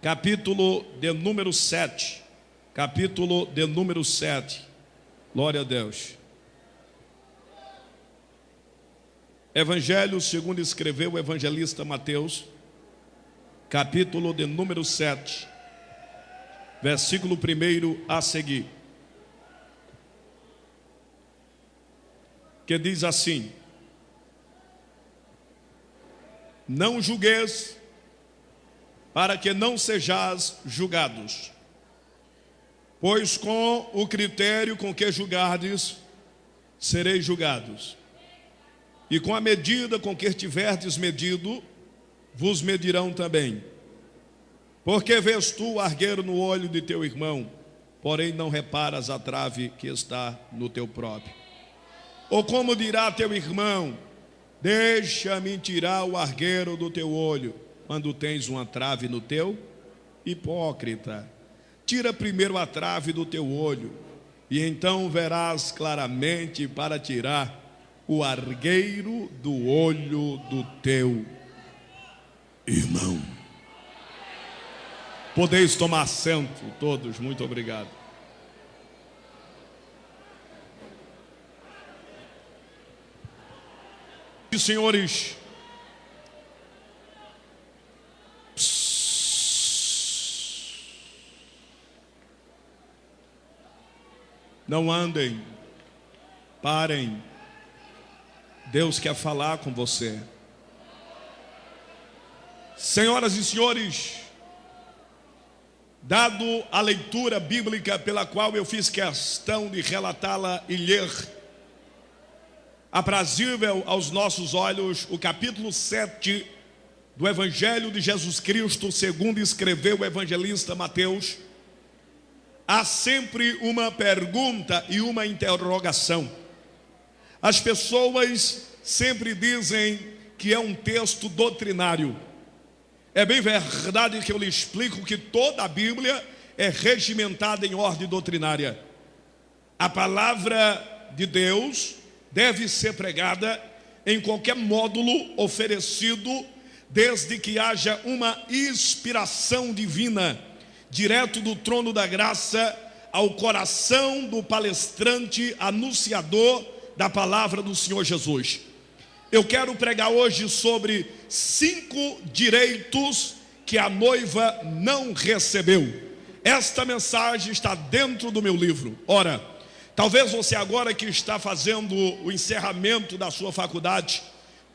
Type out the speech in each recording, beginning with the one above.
Capítulo de número 7. Capítulo de número 7. Glória a Deus. Evangelho segundo escreveu o evangelista Mateus, capítulo de número 7, versículo 1 a seguir, que diz assim: não julgueis, para que não sejais julgados, pois com o critério com que julgardes, sereis julgados, e com a medida com que tiverdes medido, vos medirão também. Porque vês tu o argueiro no olho de teu irmão, porém não reparas a trave que está no teu próprio? Ou como dirá teu irmão: deixa-me tirar o argueiro do teu olho, quando tens uma trave no teu? Hipócrita, tira primeiro a trave do teu olho, e então verás claramente para tirar o argueiro do olho do teu irmão. Podeis tomar assento todos, muito obrigado. Senhores, não andem, parem. Deus quer falar com você. Senhoras e senhores, dado a leitura bíblica pela qual eu fiz questão de relatá-la e ler, aprazível aos nossos olhos, o capítulo 7 do Evangelho de Jesus Cristo, segundo escreveu o evangelista Mateus, há sempre uma pergunta e uma interrogação. As pessoas sempre dizem que é um texto doutrinário. É bem verdade que eu lhe explico que toda a Bíblia é regimentada em ordem doutrinária. A palavra de Deus deve ser pregada em qualquer módulo oferecido, desde que haja uma inspiração divina, direto do trono da graça ao coração do palestrante, anunciador da palavra do Senhor Jesus. Eu quero pregar hoje sobre 5 direitos que a noiva não recebeu. Esta mensagem está dentro do meu livro. Ora, talvez você agora que está fazendo o encerramento da sua faculdade,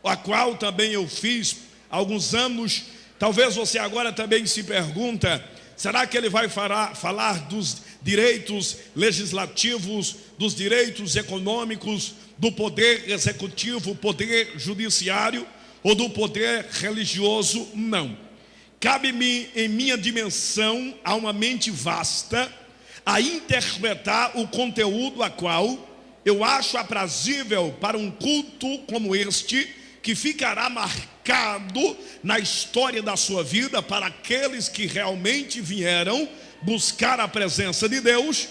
a qual também eu fiz há alguns anos, talvez você agora também se pergunta: será que ele vai falar dos direitos legislativos, dos direitos econômicos, do poder executivo, poder judiciário ou do poder religioso? Não. Cabe-me, em minha dimensão, a uma mente vasta, a interpretar o conteúdo a qual eu acho aprazível para um culto como este, que ficará marcado na história da sua vida para aqueles que realmente vieram buscar a presença de Deus.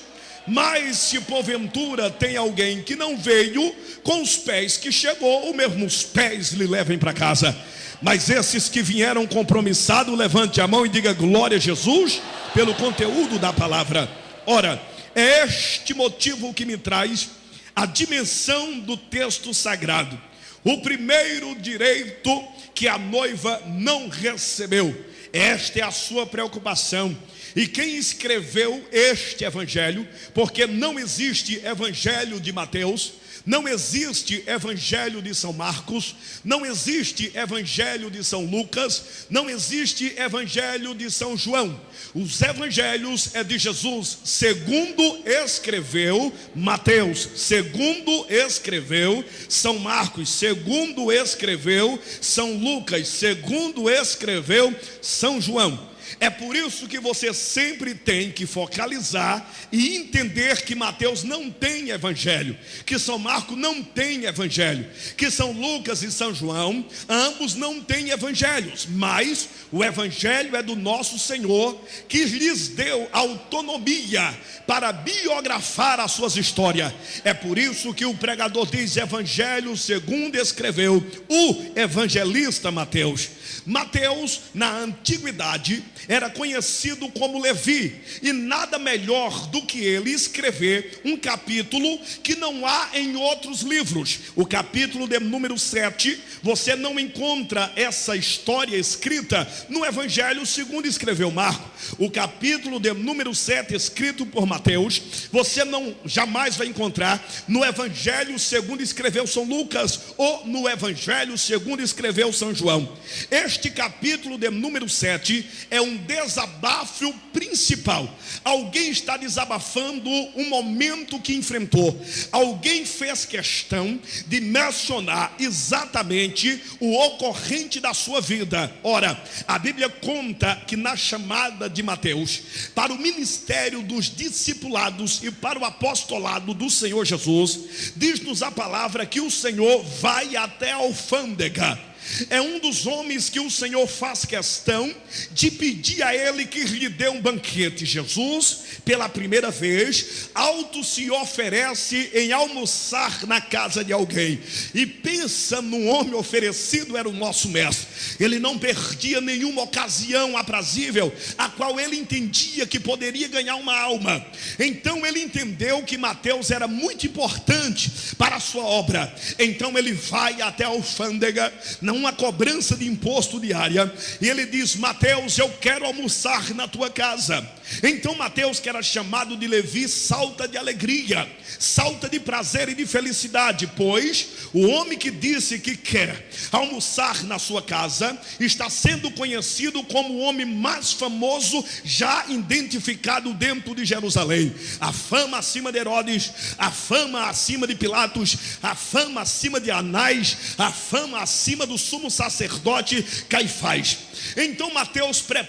Mas se porventura tem alguém que não veio, com os pés que chegou, mesmo os pés lhe levem para casa. Mas esses que vieram compromissados, levante a mão e diga glória a Jesus pelo conteúdo da palavra. Ora, é este motivo que me traz a dimensão do texto sagrado. O primeiro direito que a noiva não recebeu, esta é a sua preocupação. E quem escreveu este evangelho, porque não existe evangelho de Mateus, não existe evangelho de São Marcos, não existe evangelho de São Lucas, não existe evangelho de São João. Os evangelhos é de Jesus, segundo escreveu Mateus, segundo escreveu São Marcos, segundo escreveu São Lucas, segundo escreveu São João. É por isso que você sempre tem que focalizar e entender que Mateus não tem evangelho, que São Marcos não tem evangelho, que São Lucas e São João, ambos não têm evangelhos, mas o evangelho é do nosso Senhor, que lhes deu autonomia para biografar as suas histórias. É por isso que o pregador diz: evangelho segundo escreveu o evangelista Mateus. Mateus, na antiguidade, era conhecido como Levi, e nada melhor do que ele escrever um capítulo que não há em outros livros. O capítulo de número 7, você não encontra essa história escrita no evangelho segundo escreveu Marcos. O capítulo de número 7, escrito por Mateus, você não jamais vai encontrar no evangelho segundo escreveu São Lucas, ou no evangelho segundo escreveu São João. Este capítulo de número 7 é um desabafo principal. Alguém está desabafando um momento que enfrentou. Alguém fez questão de mencionar exatamente o ocorrente da sua vida. Ora, a Bíblia conta que na chamada de Mateus para o ministério dos discipulados e para o apostolado do Senhor Jesus, diz-nos a palavra que o Senhor vai até a alfândega. É um dos homens que o Senhor faz questão de pedir a ele que lhe dê um banquete. Jesus, pela primeira vez, auto se oferece em almoçar na casa de alguém. E pensa num homem oferecido, era o nosso mestre. Ele não perdia nenhuma ocasião aprazível, a qual ele entendia que poderia ganhar uma alma. Então ele entendeu que Mateus era muito importante para a sua obra. Então ele vai até a alfândega, uma cobrança de imposto diária, e ele diz: Mateus, eu quero almoçar na tua casa. Então Mateus, que era chamado de Levi, salta de alegria, salta de prazer e de felicidade, pois o homem que disse que quer almoçar na sua casa está sendo conhecido como o homem mais famoso já identificado dentro de Jerusalém. A fama acima de Herodes, a fama acima de Pilatos, a fama acima de Anás, a fama acima do sumo sacerdote Caifás. Então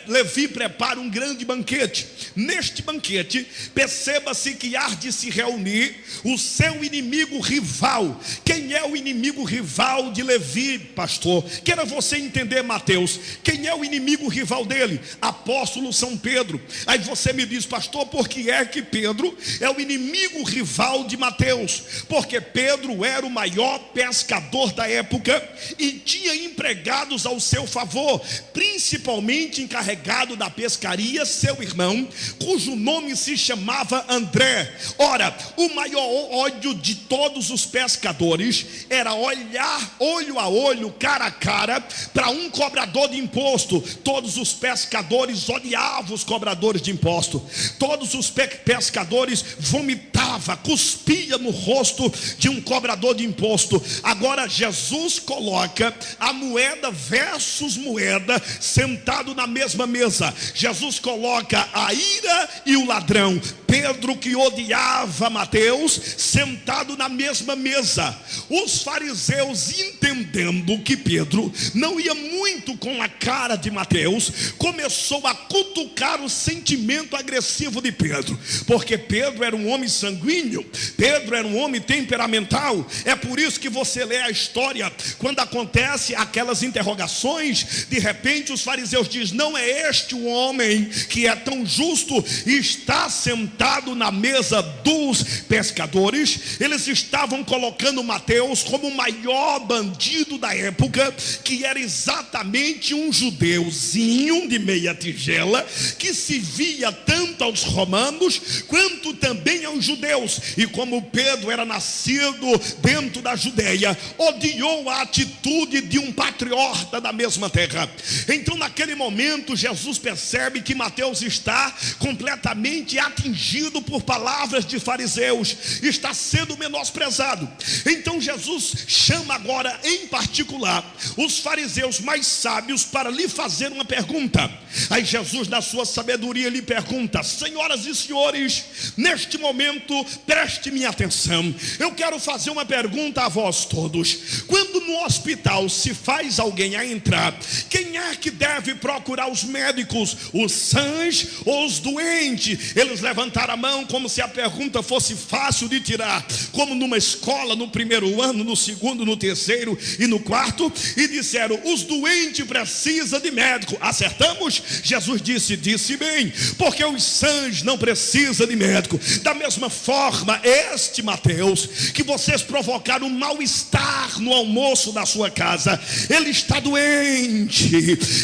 Levi prepara um grande banquete. Neste banquete, perceba-se que há de se reunir o seu inimigo rival. Quem é o inimigo rival de Levi, pastor? Queira você entender, Mateus. Quem é o inimigo rival dele? Apóstolo São Pedro. Aí você me diz: pastor, por que é que Pedro é o inimigo rival de Mateus? Porque Pedro era o maior pescador da época e tinha empregados ao seu favor, principalmente encarregado da pescaria, seu irmão, cujo nome se chamava André. Ora, o maior ódio de todos os pescadores era olhar olho a olho, cara a cara, para um cobrador de imposto. Todos os pescadores odiavam os cobradores de imposto. Todos os pescadores vomitavam, cuspia no rosto de um cobrador de imposto. Agora Jesus coloca a moeda versus moeda sentado na mesma mesa. Jesus coloca a ira e o ladrão, Pedro, que odiava Mateus, sentado na mesma mesa. Os fariseus, entendendo que Pedro não ia muito com a cara de Mateus, começou a cutucar o sentimento agressivo de Pedro, porque Pedro era um homem sanguíneo, Pedro era um homem temperamental. É por isso que você lê a história, quando acontece aquelas interrogações, de repente os fariseus dizem: não é este o homem que é tão justo e está sentado na mesa dos pescadores? Eles estavam colocando Mateus como o maior bandido da época, que era exatamente um judeuzinho de meia tigela, que se via tanto aos romanos quanto também aos judeus. E como Pedro era nascido dentro da Judeia, odiou a atitude de um patriota da mesma terra. Então naquele momento Jesus percebe que Mateus está completamente atingido por palavras de fariseus, está sendo menosprezado. Então Jesus chama agora em particular os fariseus mais sábios para lhe fazer uma pergunta. Aí Jesus, na sua sabedoria, lhe pergunta: senhoras e senhores, neste momento querido, preste minha atenção. Eu quero fazer uma pergunta a vós todos. Quando no hospital se faz alguém a entrar, quem é que deve procurar os médicos? Os sãs ou os doentes? Eles levantaram a mão como se a pergunta fosse fácil de tirar, como numa escola, no primeiro ano, no segundo, no terceiro e no quarto, e disseram: os doentes precisam de médico. Acertamos? Jesus disse bem, porque os sãs não precisam de médico. Da mesma forma, este Mateus, que vocês provocaram um mal-estar no almoço da sua casa, ele está doente,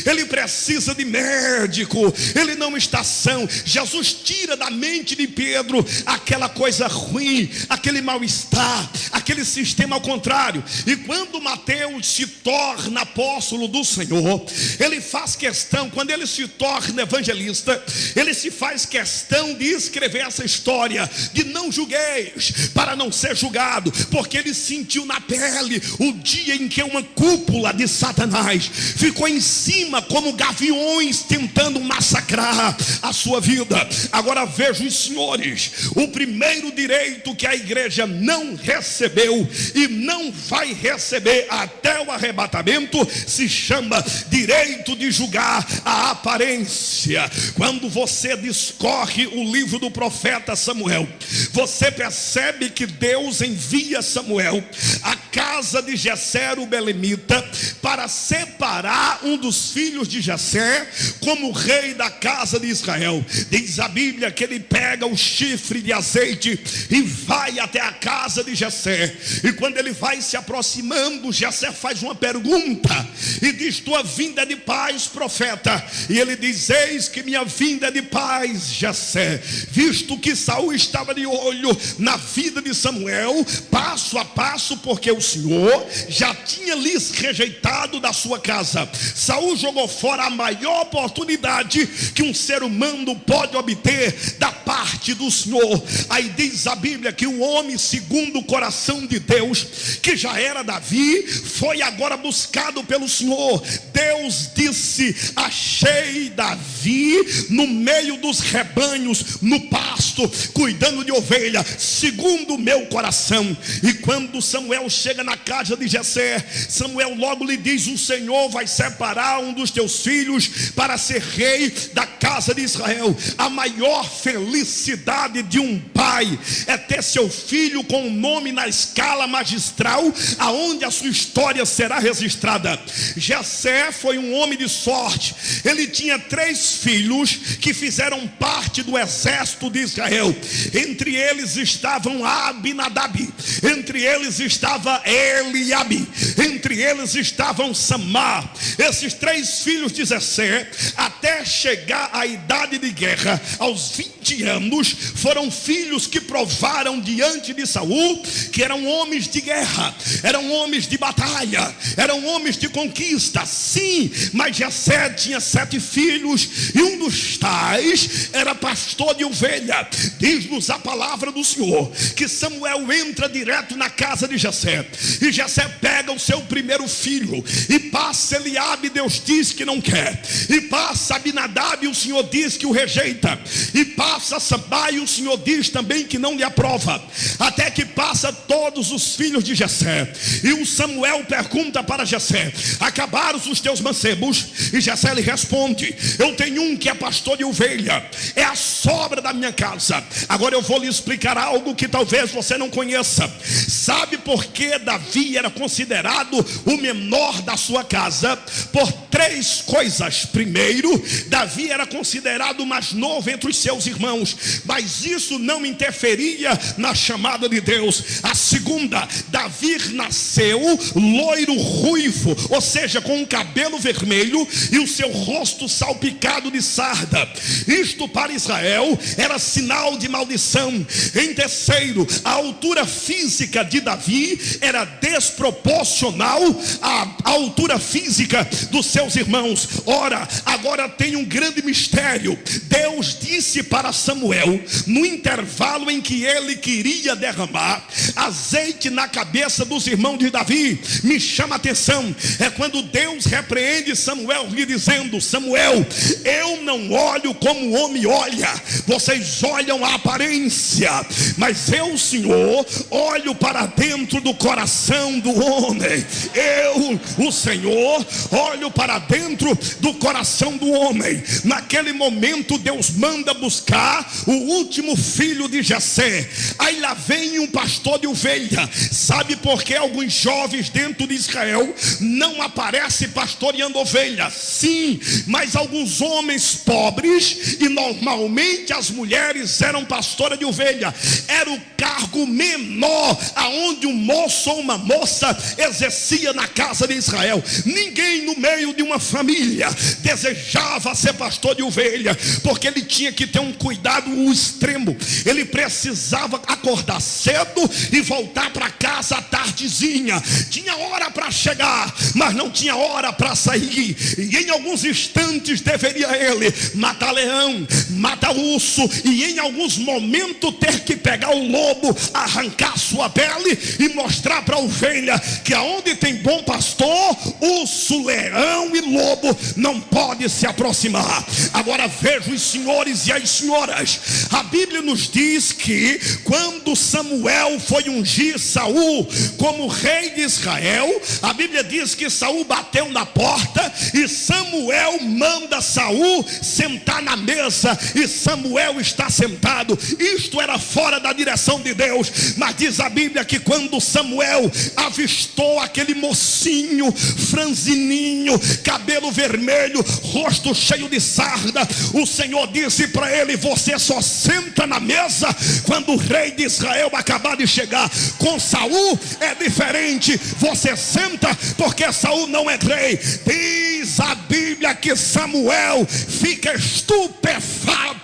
ele precisa de médico, ele não está são. Jesus tira da mente de Pedro aquela coisa ruim, aquele mal-estar, aquele sistema ao contrário. E quando Mateus se torna apóstolo do Senhor, ele faz questão, quando ele se torna evangelista, ele se faz questão de escrever essa história de não julgueis, para não ser julgado, porque ele sentiu na pele o dia em que uma cúpula de Satanás ficou em cima como gaviões tentando massacrar a sua vida. Agora veja os senhores, o primeiro direito que a igreja não recebeu e não vai receber até o arrebatamento se chama direito de julgar a aparência. Quando você discorre o livro do profeta Samuel, você percebe que Deus envia Samuel à casa de Jessé o belemita para separar um dos filhos de Jessé como rei da casa de Israel. Diz a Bíblia que ele pega o chifre de azeite e vai até a casa de Jessé, e quando ele vai se aproximando, Jessé faz uma pergunta e diz: tua vinda é de paz, profeta? E ele diz: eis que minha vinda é de paz, Jessé, visto que Saul estava de olho na vida de Samuel passo a passo, porque o Senhor já tinha lhes rejeitado da sua casa. Saul jogou fora a maior oportunidade que um ser humano pode obter da parte do Senhor. Aí diz a Bíblia que o homem segundo o coração de Deus, que já era Davi, foi agora buscado pelo Senhor. Deus disse: achei Davi no meio dos rebanhos, no pasto, cuidando de ovelha, segundo o meu coração. E quando Samuel chega na casa de Jessé, Samuel logo lhe diz: o Senhor vai separar um dos teus filhos para ser rei da casa de Israel. A maior felicidade de um pai é ter seu filho com o nome na escala magistral, aonde a sua história será registrada. Jessé foi um homem de sorte. Ele tinha 3 filhos que fizeram parte do exército de Israel. Entre eles estavam Abinadab, entre eles estava Eliabe, entre eles estavam Samar. Esses 3 filhos de Jessé, até chegar à idade de guerra, aos 20 anos, foram filhos que provaram diante de Saul que eram homens de guerra, eram homens de batalha, eram homens de conquista. Sim, mas Jessé tinha 7 filhos, e um dos tais era pastor de ovelha. Diz-nos a palavra do Senhor que Samuel entra direto na casa de Jessé, e Jessé pega o seu primeiro filho e passa Eliabe, Deus diz que não quer, e passa Abinadab, o Senhor diz que o rejeita, e passa Samar, e o Senhor diz também que não lhe aprova, até que passa todos os filhos de Jessé. E o Samuel pergunta para Jessé: acabaram os teus mancebos? E Jessé lhe responde: eu tenho um que é pastor de ovelha, é a sobra da minha casa. Agora eu vou lhe explicar algo que talvez você não conheça. Sabe por que Davi era considerado o menor da sua casa? Por 3 coisas. Primeiro, Davi era considerado o mais novo entre os seus irmãos, mas isso não interferia na chamada de Deus. A segunda, Davi nasceu loiro ruivo, ou seja, com um cabelo vermelho e o seu rosto salpicado de sarda. Isto para Israel era sinal de maldição. Em terceiro, a altura física de Davi era desproporcional proporcional à altura física dos seus irmãos. Ora, agora tem um grande mistério. Deus disse para Samuel, no intervalo em que ele queria derramar azeite na cabeça dos irmãos de Davi, me chama a atenção, é quando Deus repreende Samuel, lhe dizendo: Samuel, eu não olho como o homem olha, vocês olham a aparência, mas eu, Senhor, olho para dentro do coração do homem. Eu, o Senhor, olho para dentro do coração do homem. Naquele momento Deus manda buscar o último filho de Jessé. Aí lá vem um pastor de ovelha. Sabe por que alguns jovens dentro de Israel não aparecem pastoreando ovelhas? Sim, mas alguns homens pobres, e normalmente as mulheres eram pastoras de ovelha. Era o cargo menor aonde um moço ou uma moça exercia na casa de Israel. Ninguém no meio de uma família desejava ser pastor de ovelha, porque ele tinha que ter um cuidado extremo. Ele precisava acordar cedo e voltar para casa à tardezinha. Tinha hora para chegar, mas não tinha hora para sair. E em alguns instantes deveria ele matar leão, matar urso, e em alguns momentos ter que pegar o lobo, arrancar sua pele e mostrar para a ovelha que aonde tem bom pastor, urso, leão e lobo não pode se aproximar. Agora veja os senhores e as senhoras, a Bíblia nos diz que quando Samuel foi ungir Saul como rei de Israel, a Bíblia diz que Saul bateu na porta e Samuel manda Saul sentar na mesa, e Samuel está sentado. Isto era fora da direção de Deus, mas diz a Bíblia que quando Samuel avistou aquele mocinho franzininho, cabelo vermelho, rosto cheio de sarda, o Senhor disse para ele: você só senta na mesa quando o rei de Israel acabar de chegar. Com Saul é diferente, você senta porque Saul não é rei. Diz a Bíblia que Samuel fica estupefato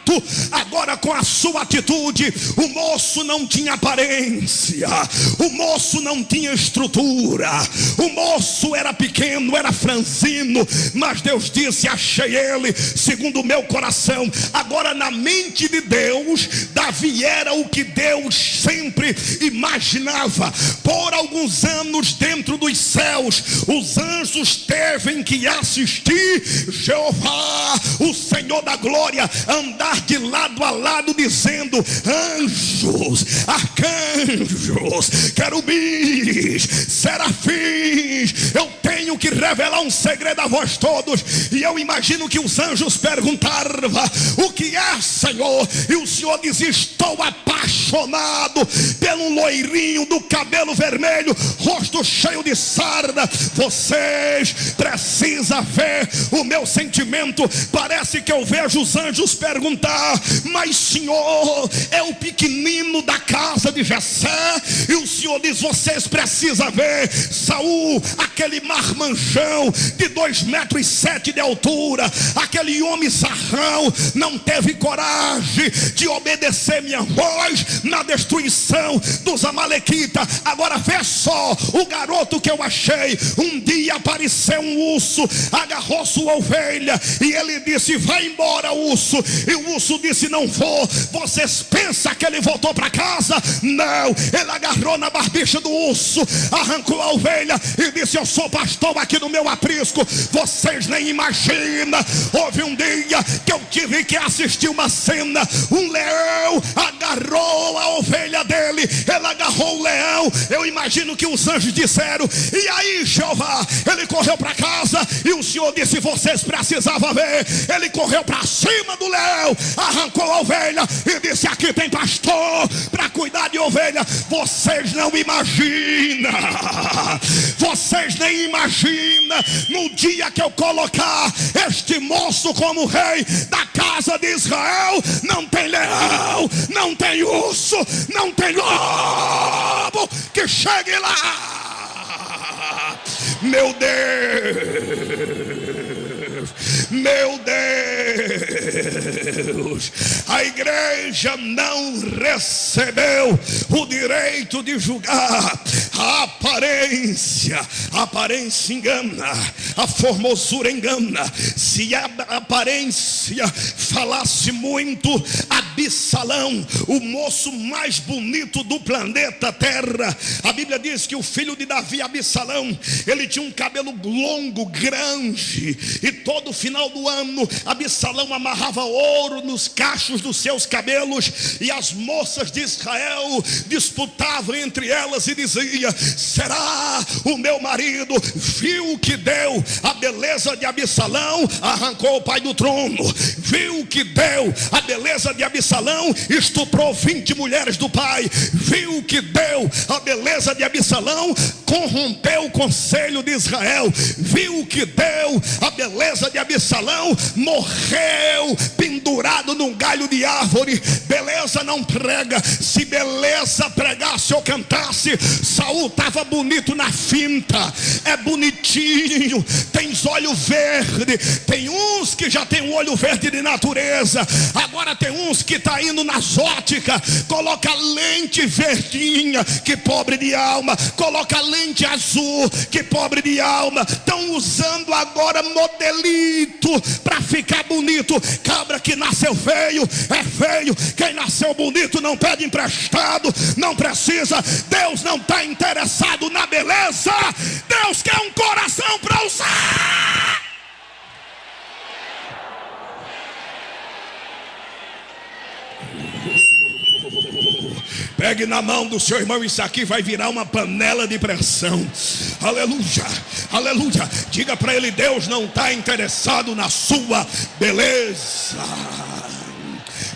agora com a sua atitude. O moço não tinha aparência, o moço não tinha estrutura, o moço era pequeno, era franzino, mas Deus disse: achei ele segundo o meu coração. Agora, na mente de Deus, Davi era o que Deus sempre imaginava. Por alguns anos dentro dos céus, os anjos teve que assistir Jeová, o Senhor da glória, andar de lado a lado dizendo: anjos, arcanjos, querubins, serafins, eu tenho que revelar um segredo a vós todos. E eu imagino que os anjos perguntavam: o que é, Senhor? E o Senhor diz: estou apaixonado pelo loirinho do cabelo vermelho, rosto cheio de sarda. Vocês precisam ver o meu sentimento. Parece que eu vejo os anjos perguntar: mas Senhor, é o pequenino da casa de Jessé? E o Senhor diz: vocês precisam ver Saul, aquele marmanjão de 2,7 metros de altura, aquele homem sarrão, não teve coragem de obedecer minha voz na destruição dos amalequitas. Agora vê só o garoto que eu achei. Um dia apareceu um urso, agarrou sua ovelha e ele disse: vai embora, urso. E o urso disse: não vou. Vocês pensam que ele voltou para casa? Não, ele agarrou na barbicha do urso, arrancou a ovelha e disse: eu sou pastor aqui no meu aprisco. Vocês nem imaginam. Houve um dia que eu tive que assistir uma cena. Um leão agarrou a ovelha dele, ele agarrou o leão. Eu imagino que os anjos disseram: e aí, Jeová? Ele correu para casa e o Senhor disse: vocês precisavam ver. Ele correu para cima do leão, arrancou a ovelha e disse: aqui tem pastor para cuidar de ovelha. Vocês não imaginam, vocês nem imaginam. No dia que eu colocar este moço como rei da casa de Israel, não tem leão, não tem urso, não tem lobo que chegue lá. Meu Deus, meu Deus. Deus. A igreja não recebeu o direito de julgar. A aparência engana, a formosura engana. Se a aparência falasse muito, Absalão, o moço mais bonito do planeta Terra, a Bíblia diz que o filho de Davi, Absalão, ele tinha um cabelo longo, grande, e todo final do ano Absalão amarrava ouro nos cachos dos seus cabelos, e as moças de Israel disputavam entre elas e diziam: será o meu marido? Viu que deu a beleza de Absalão, arrancou o pai do trono. Viu que deu a beleza de Absalão, estuprou 20 mulheres do pai. Viu que deu a beleza de Absalão, corrompeu o conselho de Israel. Viu que deu a beleza de Absalão, morreu pendurado num galho de árvore. Beleza não prega. Se beleza pregasse ou cantasse, Saul estava bonito na finta. É bonitinho, tem olho verde. Tem uns que já tem um olho verde de natureza. Agora tem uns que está indo nas óticas, coloca lente verdinha, que pobre de alma. Coloca lente azul, que pobre de alma. Estão usando agora modelito para ficar bonito. Cabra que nasceu feio é feio. Quem nasceu bonito não pede emprestado, não precisa. Deus não está interessado na beleza. Deus quer um coração para usar. Pegue na mão do seu irmão, isso aqui vai virar uma panela de pressão. Aleluia, aleluia. Diga para ele: Deus não está interessado na sua beleza.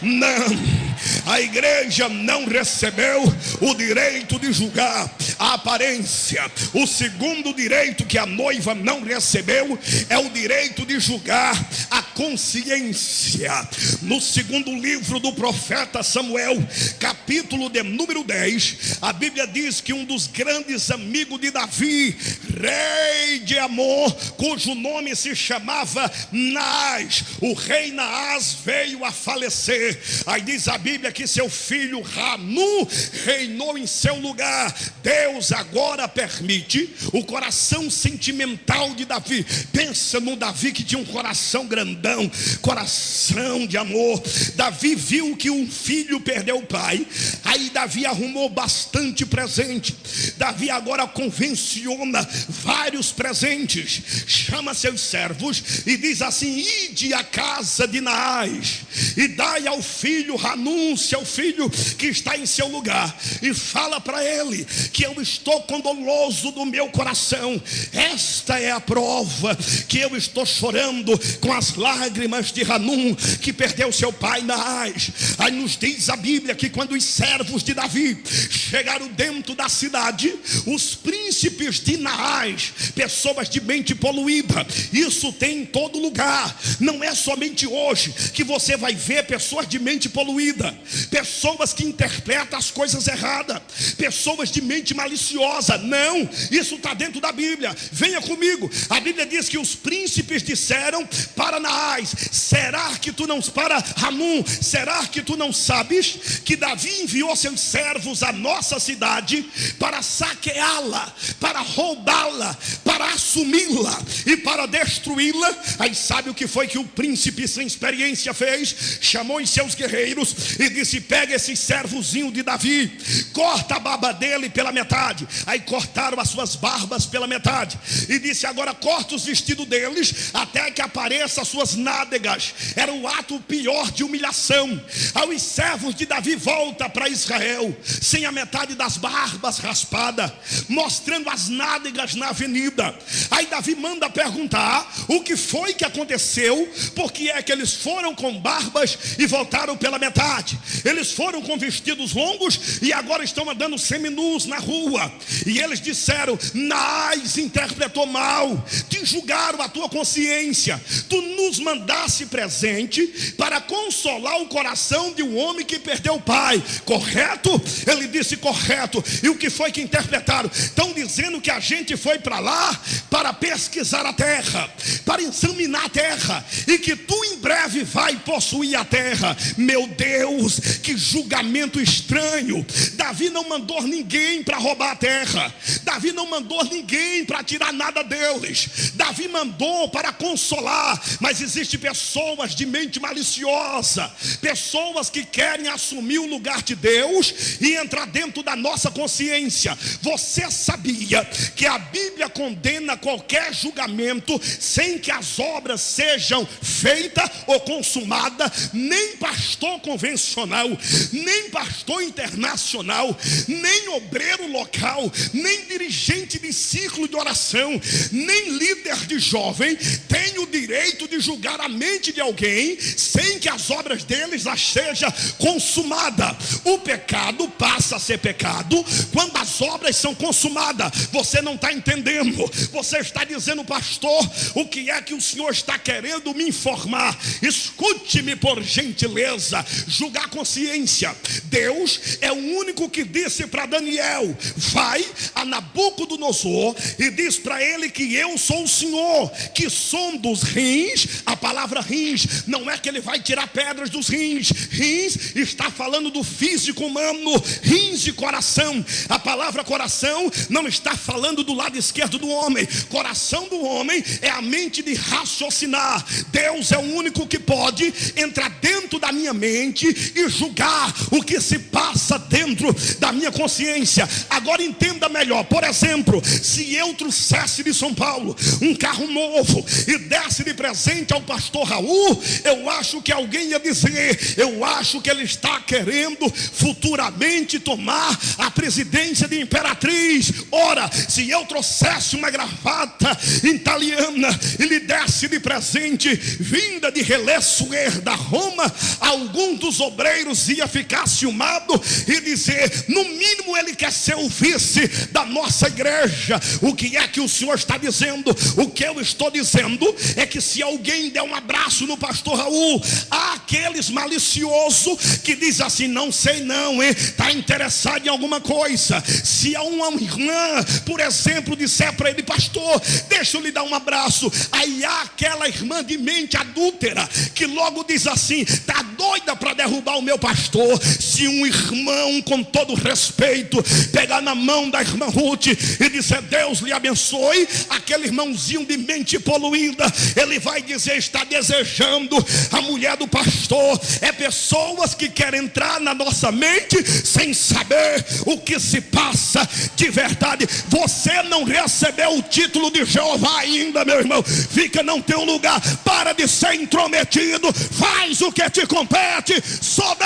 Não. A igreja não recebeu o direito de julgar a aparência. O segundo direito que a noiva não recebeu é o direito de julgar a consciência. No segundo livro do profeta Samuel, capítulo de número 10, a Bíblia diz que um dos grandes amigos de Davi, rei de Amon, cujo nome se chamava Naás, o rei Naás veio a falecer. Aí diz a Bíblia que seu filho Hanun reinou em seu lugar. Deus agora permite o coração sentimental de Davi. Pensa no Davi que tinha um coração grandão, coração de amor. Davi viu que um filho perdeu o pai. Aí Davi arrumou bastante presente. Davi agora convenciona vários presentes, chama seus servos e diz assim: ide à casa de Naás e dai ao filho Hanun, seu filho que está em seu lugar, e fala para ele que eu estou condoloso do meu coração. Esta é a prova que eu estou chorando com as lágrimas de Hanun, que perdeu seu pai Naás. Aí nos diz a Bíblia que quando os servos de Davi chegaram dentro da cidade, os príncipes de Naás, pessoas de mente poluída, isso tem em todo lugar, não é somente hoje que você vai ver pessoas de mente poluída, pessoas que interpretam as coisas erradas, pessoas de mente maliciosa. Não, isso está dentro da Bíblia. Venha comigo. A Bíblia diz que os príncipes disseram para Naás: será que tu não, para Hanun, será que tu não sabes que Davi enviou seus servos à nossa cidade para saqueá-la, para roubá-la, para assumi-la e para destruí-la? Aí sabe o que foi que o príncipe sem experiência fez? Chamou os seus guerreiros e disse: pega esse servozinho de Davi, corta a barba dele pela metade. Aí cortaram as suas barbas pela metade e disse: agora corta os vestidos deles até que apareça as suas nádegas. Era o ato pior de humilhação. Aí os servos de Davi voltam para Israel sem a metade das barbas raspada, mostrando as nádegas na avenida. Aí Davi manda perguntar o que foi que aconteceu, porque é que eles foram com barbas e voltaram pela metade. Eles foram com vestidos longos e agora estão andando seminus na rua. E eles disseram: Naás interpretou mal, te julgaram a tua consciência. Tu nos mandasse presente para consolar o coração de um homem que perdeu o pai, correto? Ele disse: correto. E o que foi que interpretaram? Estão dizendo que a gente foi para lá para pesquisar a terra, para examinar a terra, e que tu em breve vai possuir a terra. Meu Deus, que julgamento estranho. Davi não mandou ninguém para roubar a terra. Davi não mandou ninguém para tirar nada deles. Davi mandou para consolar. Mas existem pessoas de mente maliciosa, pessoas que querem assumir o lugar de Deus e entrar dentro da nossa consciência. Você sabia que a Bíblia condena qualquer julgamento sem que as obras sejam feitas ou consumadas? Nem pastor convencional, nem pastor internacional, nem obreiro local, nem dirigente de ciclo de oração, nem líder de jovem tem o direito de julgar a mente de alguém sem que as obras deles já sejam consumadas. O pecado passa a ser pecado quando as obras são consumadas. Você não está entendendo. Você está dizendo: pastor, o que é que o senhor está querendo me informar? Escute-me por gentileza. Julgar a consciência. Deus é o único que disse para Daniel: vai a Nabucodonosor e diz para ele que eu sou o Senhor, que som dos rins. A palavra rins não é que ele vai tirar pedras dos rins. Rins está falando do físico humano, rins de coração. A palavra coração não está falando do lado esquerdo do homem. Coração do homem é a mente de raciocinar. Deus é o único que pode entrar dentro da minha mente e julgar o que se passa dentro da minha consciência. Agora entenda melhor. Por exemplo, se eu trouxesse de São Paulo um carro novo e desse de presente ao pastor Raul, eu acho que alguém ia dizer: eu acho que ele está querendo futuramente tomar a presidência de Imperatriz. Ora, se eu trouxesse uma gravata italiana e lhe desse de presente vinda de Relessuer da Roma, algum dos obreiros ia ficar ciumado e dizer: no mínimo ele quer ser o vice da nossa igreja. O que é que o senhor está dizendo? O que eu estou dizendo é que se alguém der um abraço no pastor Raul, há aqueles maliciosos que diz assim: não sei não, está interessado em alguma coisa. Se há uma irmã, por exemplo, disser para ele: pastor, deixa eu lhe dar um abraço, aí há aquela irmã de mente adúltera que logo diz assim: está doida para derrubar o meu pastor. Se um irmão, com todo respeito, pegar na mão da irmã Ruth e disser: Deus lhe abençoe, aquele irmãozinho de mente poluída, ele vai dizer: está desejando a mulher do pastor. É pessoas que querem entrar na nossa mente sem saber o que se passa de verdade. Você não recebeu o título de Jeová ainda, meu irmão. Fica, não tem um lugar. Para de ser intrometido. Faz o que te compete. Só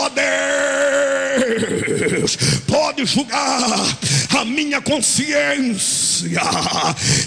Deus pode julgar a minha consciência.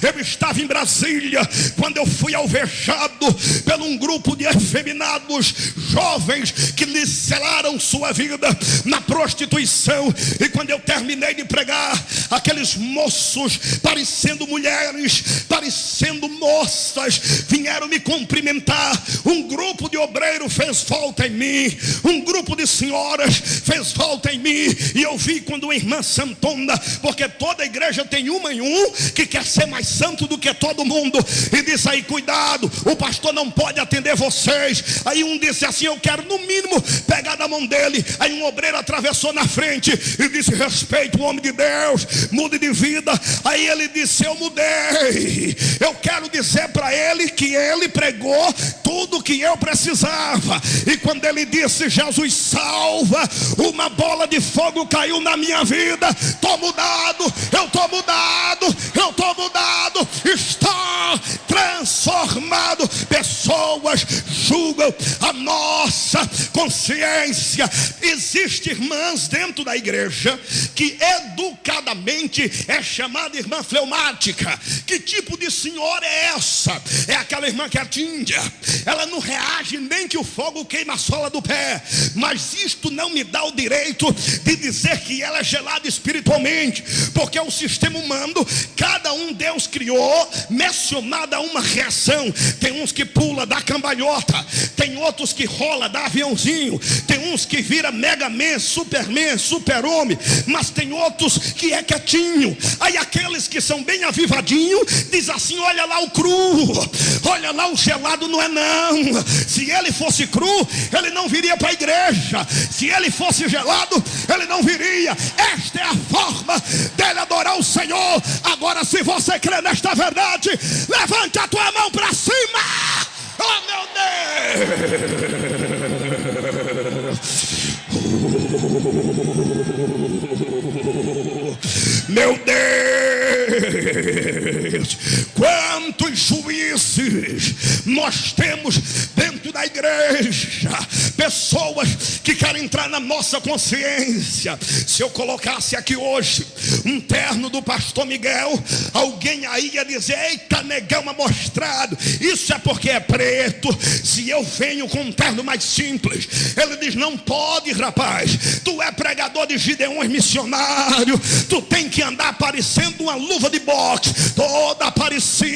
Eu estava em Brasília quando eu fui alvejado por um grupo de efeminados jovens que lhe selaram sua vida na prostituição. E quando eu terminei de pregar, aqueles moços, parecendo mulheres, parecendo moças, vieram me cumprimentar. Um grupo de obreiros fez volta em mim, um grupo de senhoras fez volta em mim. E eu vi quando uma irmã santona, porque toda igreja tem uma em um que quer ser mais santo do que todo mundo, e disse aí: cuidado, o pastor não pode atender vocês. Aí um disse assim: eu quero no mínimo pegar na mão dele. Aí um obreiro atravessou na frente e disse: respeito o homem de Deus, mude de vida. Aí ele disse: eu mudei. Eu quero dizer para ele que ele pregou tudo que eu precisava. E quando ele disse: Jesus salva, uma bola de fogo caiu na minha vida. Estou mudado, eu estou mudado, eu estou mudado. Está transformado. Pessoas julgam a nossa consciência. Existem irmãs dentro da igreja que educadamente é chamada irmã fleumática. Que tipo de senhora é essa? É aquela irmã que é tíndia. Ela não reage nem que o fogo queima a sola do pé. Mas isto não me dá o direito de dizer que ela é gelada espiritualmente, porque o sistema humano, cada um Deus criou mencionada uma reação. Tem uns que pula, dá cambalhota. Tem outros que rola, dá aviãozinho. bonzinho, tem uns que vira Mega Man, Superman, Super-Homem, mas tem outros que é quietinho. Aí aqueles que são bem avivadinhos, diz assim: olha lá o cru, olha lá o gelado, não é não. Se ele fosse cru, ele não viria para a igreja. Se ele fosse gelado, ele não viria. Esta é a forma dele adorar o Senhor. Agora, se você crê nesta verdade, levante a tua mão para cima. Oh, meu Deus! Meu Deus! Quantos juízes nós temos dentro da igreja, pessoas que querem entrar na nossa consciência. Se eu colocasse aqui hoje um terno do pastor Miguel, alguém aí ia dizer: eita, negão amostrado, isso é porque é preto. Se eu venho com um terno mais simples, ele diz: não pode, rapaz, tu é pregador de Gideões missionário, tu tem que andar parecendo uma luva de boxe, todo aparecido.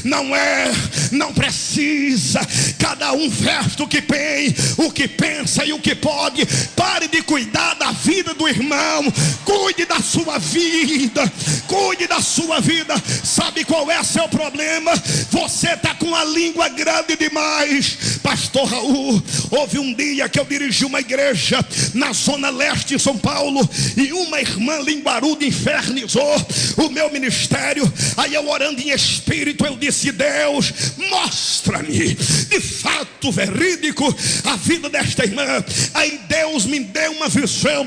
Não é, não precisa. Cada um veste o que tem, o que pensa e o que pode. Pare de cuidar da vida do irmão, cuide da sua vida, cuide da sua vida. Sabe qual é seu problema? Você está com a língua grande demais. Pastor Raul, houve um dia que eu dirigi uma igreja na zona leste de São Paulo, e uma irmã linguaruda infernizou o meu ministério. Aí eu, orando em espírito, eu disse: Deus, mostra-me de fato verídico a vida desta irmã. Aí Deus me deu uma visão,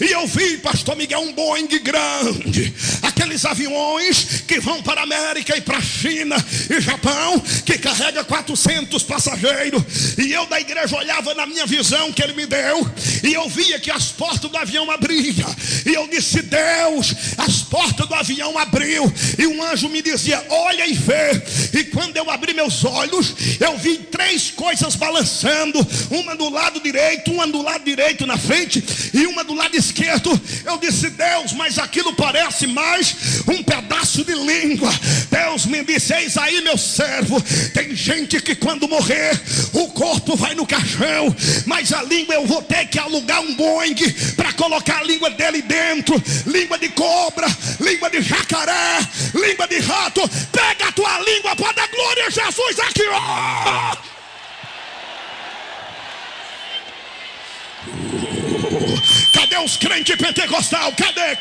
e eu vi, pastor Miguel, um Boeing grande, aqueles aviões que vão para a América e para a China e Japão, que carrega 400 passageiros. E eu da igreja olhava na minha visão que ele me deu, e eu via que as portas do avião abriam, e eu disse: Deus, as portas do avião abriu, e um anjo me dizia: olha e vê. E quando eu abri meus olhos, eu vi 3 coisas balançando, uma do lado direito, uma do lado direito na frente e uma do lado esquerdo. Eu disse: Deus, mas aquilo parece mais um pedaço de língua. Deus me disse: eis aí, meu servo, tem gente que quando morrer, o corpo vai no caixão, mas a língua eu vou ter que alugar um Boeing para colocar a língua dele dentro. Língua de cobra, língua de jacaré, língua de rato. Pega a tua língua para dar glória a Jesus aqui, ó. Cadê os crentes pentecostal? Cadê?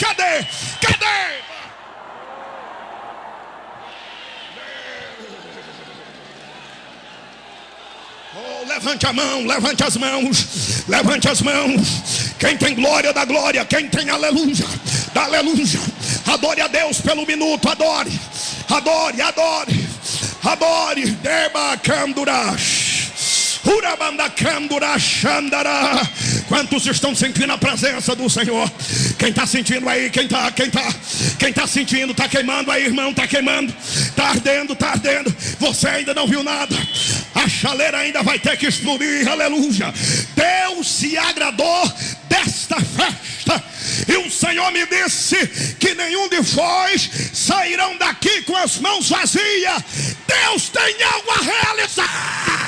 Oh, levante a mão, levante as mãos, levante as mãos. Quem tem glória, dá glória. Quem tem aleluia, dá aleluia. Adore a Deus pelo minuto, adore. Deba Candurash, Urabanda Candurash Andará. Quantos estão sentindo a presença do Senhor? Quem está sentindo aí? Quem está sentindo? Está queimando aí, irmão, está queimando, está ardendo. Você ainda não viu nada. A chaleira ainda vai ter que explodir, aleluia. Deus se agradou desta festa, e o Senhor me disse que nenhum de vós sairão daqui com as mãos vazias. Deus tem algo a realizar.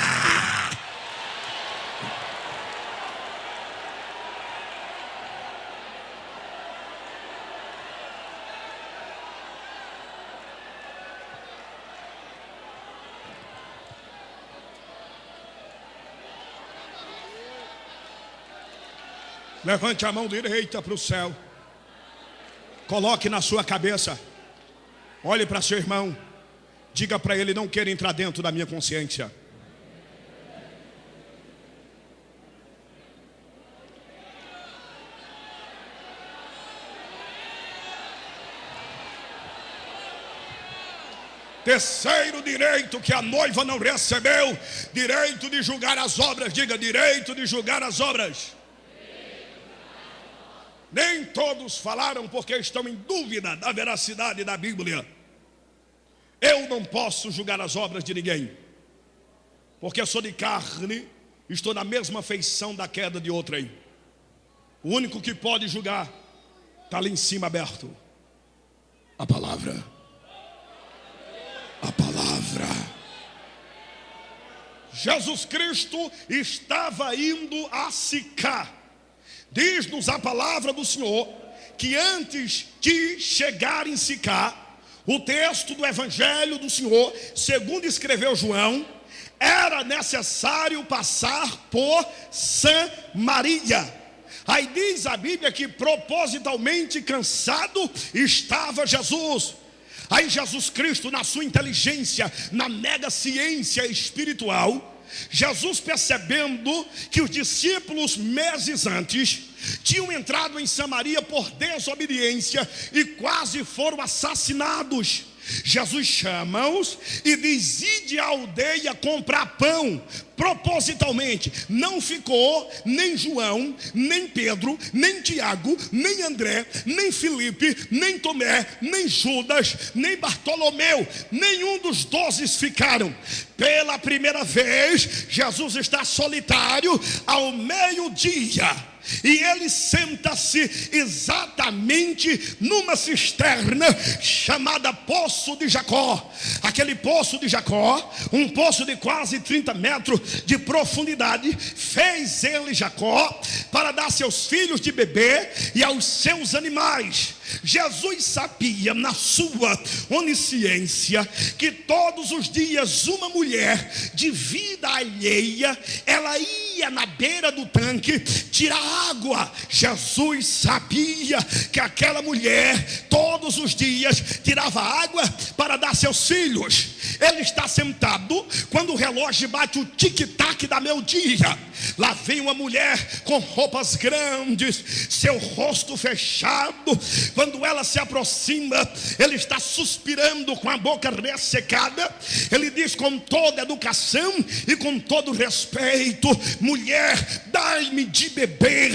Levante a mão direita para o céu. Coloque na sua cabeça. Olhe para seu irmão. Diga para ele: não quero entrar dentro da minha consciência. Terceiro direito que a noiva não recebeu: direito de julgar as obras. Diga: direito de julgar as obras. Nem todos falaram porque estão em dúvida da veracidade da Bíblia. Eu não posso julgar as obras de ninguém, porque eu sou de carne, estou na mesma feição da queda de outrem. O único que pode julgar está ali em cima aberto: a palavra. A palavra. Jesus Cristo estava indo a Sicá. Diz-nos a palavra do Senhor que antes de chegar em Sicá, o texto do Evangelho do Senhor, segundo escreveu João, era necessário passar por Samaria. Aí diz a Bíblia que propositalmente cansado estava Jesus. Aí Jesus Cristo, na sua inteligência, na mega ciência espiritual, Jesus, percebendo que os discípulos meses antes tinham entrado em Samaria por desobediência e quase foram assassinados, Jesus chama-os e diz: ide à aldeia comprar pão. Propositalmente, não ficou nem João, nem Pedro, nem Tiago, nem André, nem Filipe, nem Tomé, nem Judas, nem Bartolomeu, nenhum dos 12 ficaram. Pela primeira vez, Jesus está solitário ao meio-dia. E ele senta-se exatamente numa cisterna chamada Poço de Jacó. Aquele Poço de Jacó, um poço de quase 30 metros de profundidade, fez ele, Jacó, para dar seus filhos de beber e aos seus animais. Jesus sabia, na sua onisciência, que todos os dias uma mulher de vida alheia, ela ia na beira do tanque tirar água. Jesus sabia que aquela mulher todos os dias tirava água para dar seus filhos. Ele está sentado quando o relógio bate o tic-tac da meio-dia. Lá vem uma mulher com roupas grandes, seu rosto fechado. Quando ela se aproxima, ele está suspirando com a boca ressecada. Ele diz com toda educação e com todo respeito: mulher, dai-me de beber.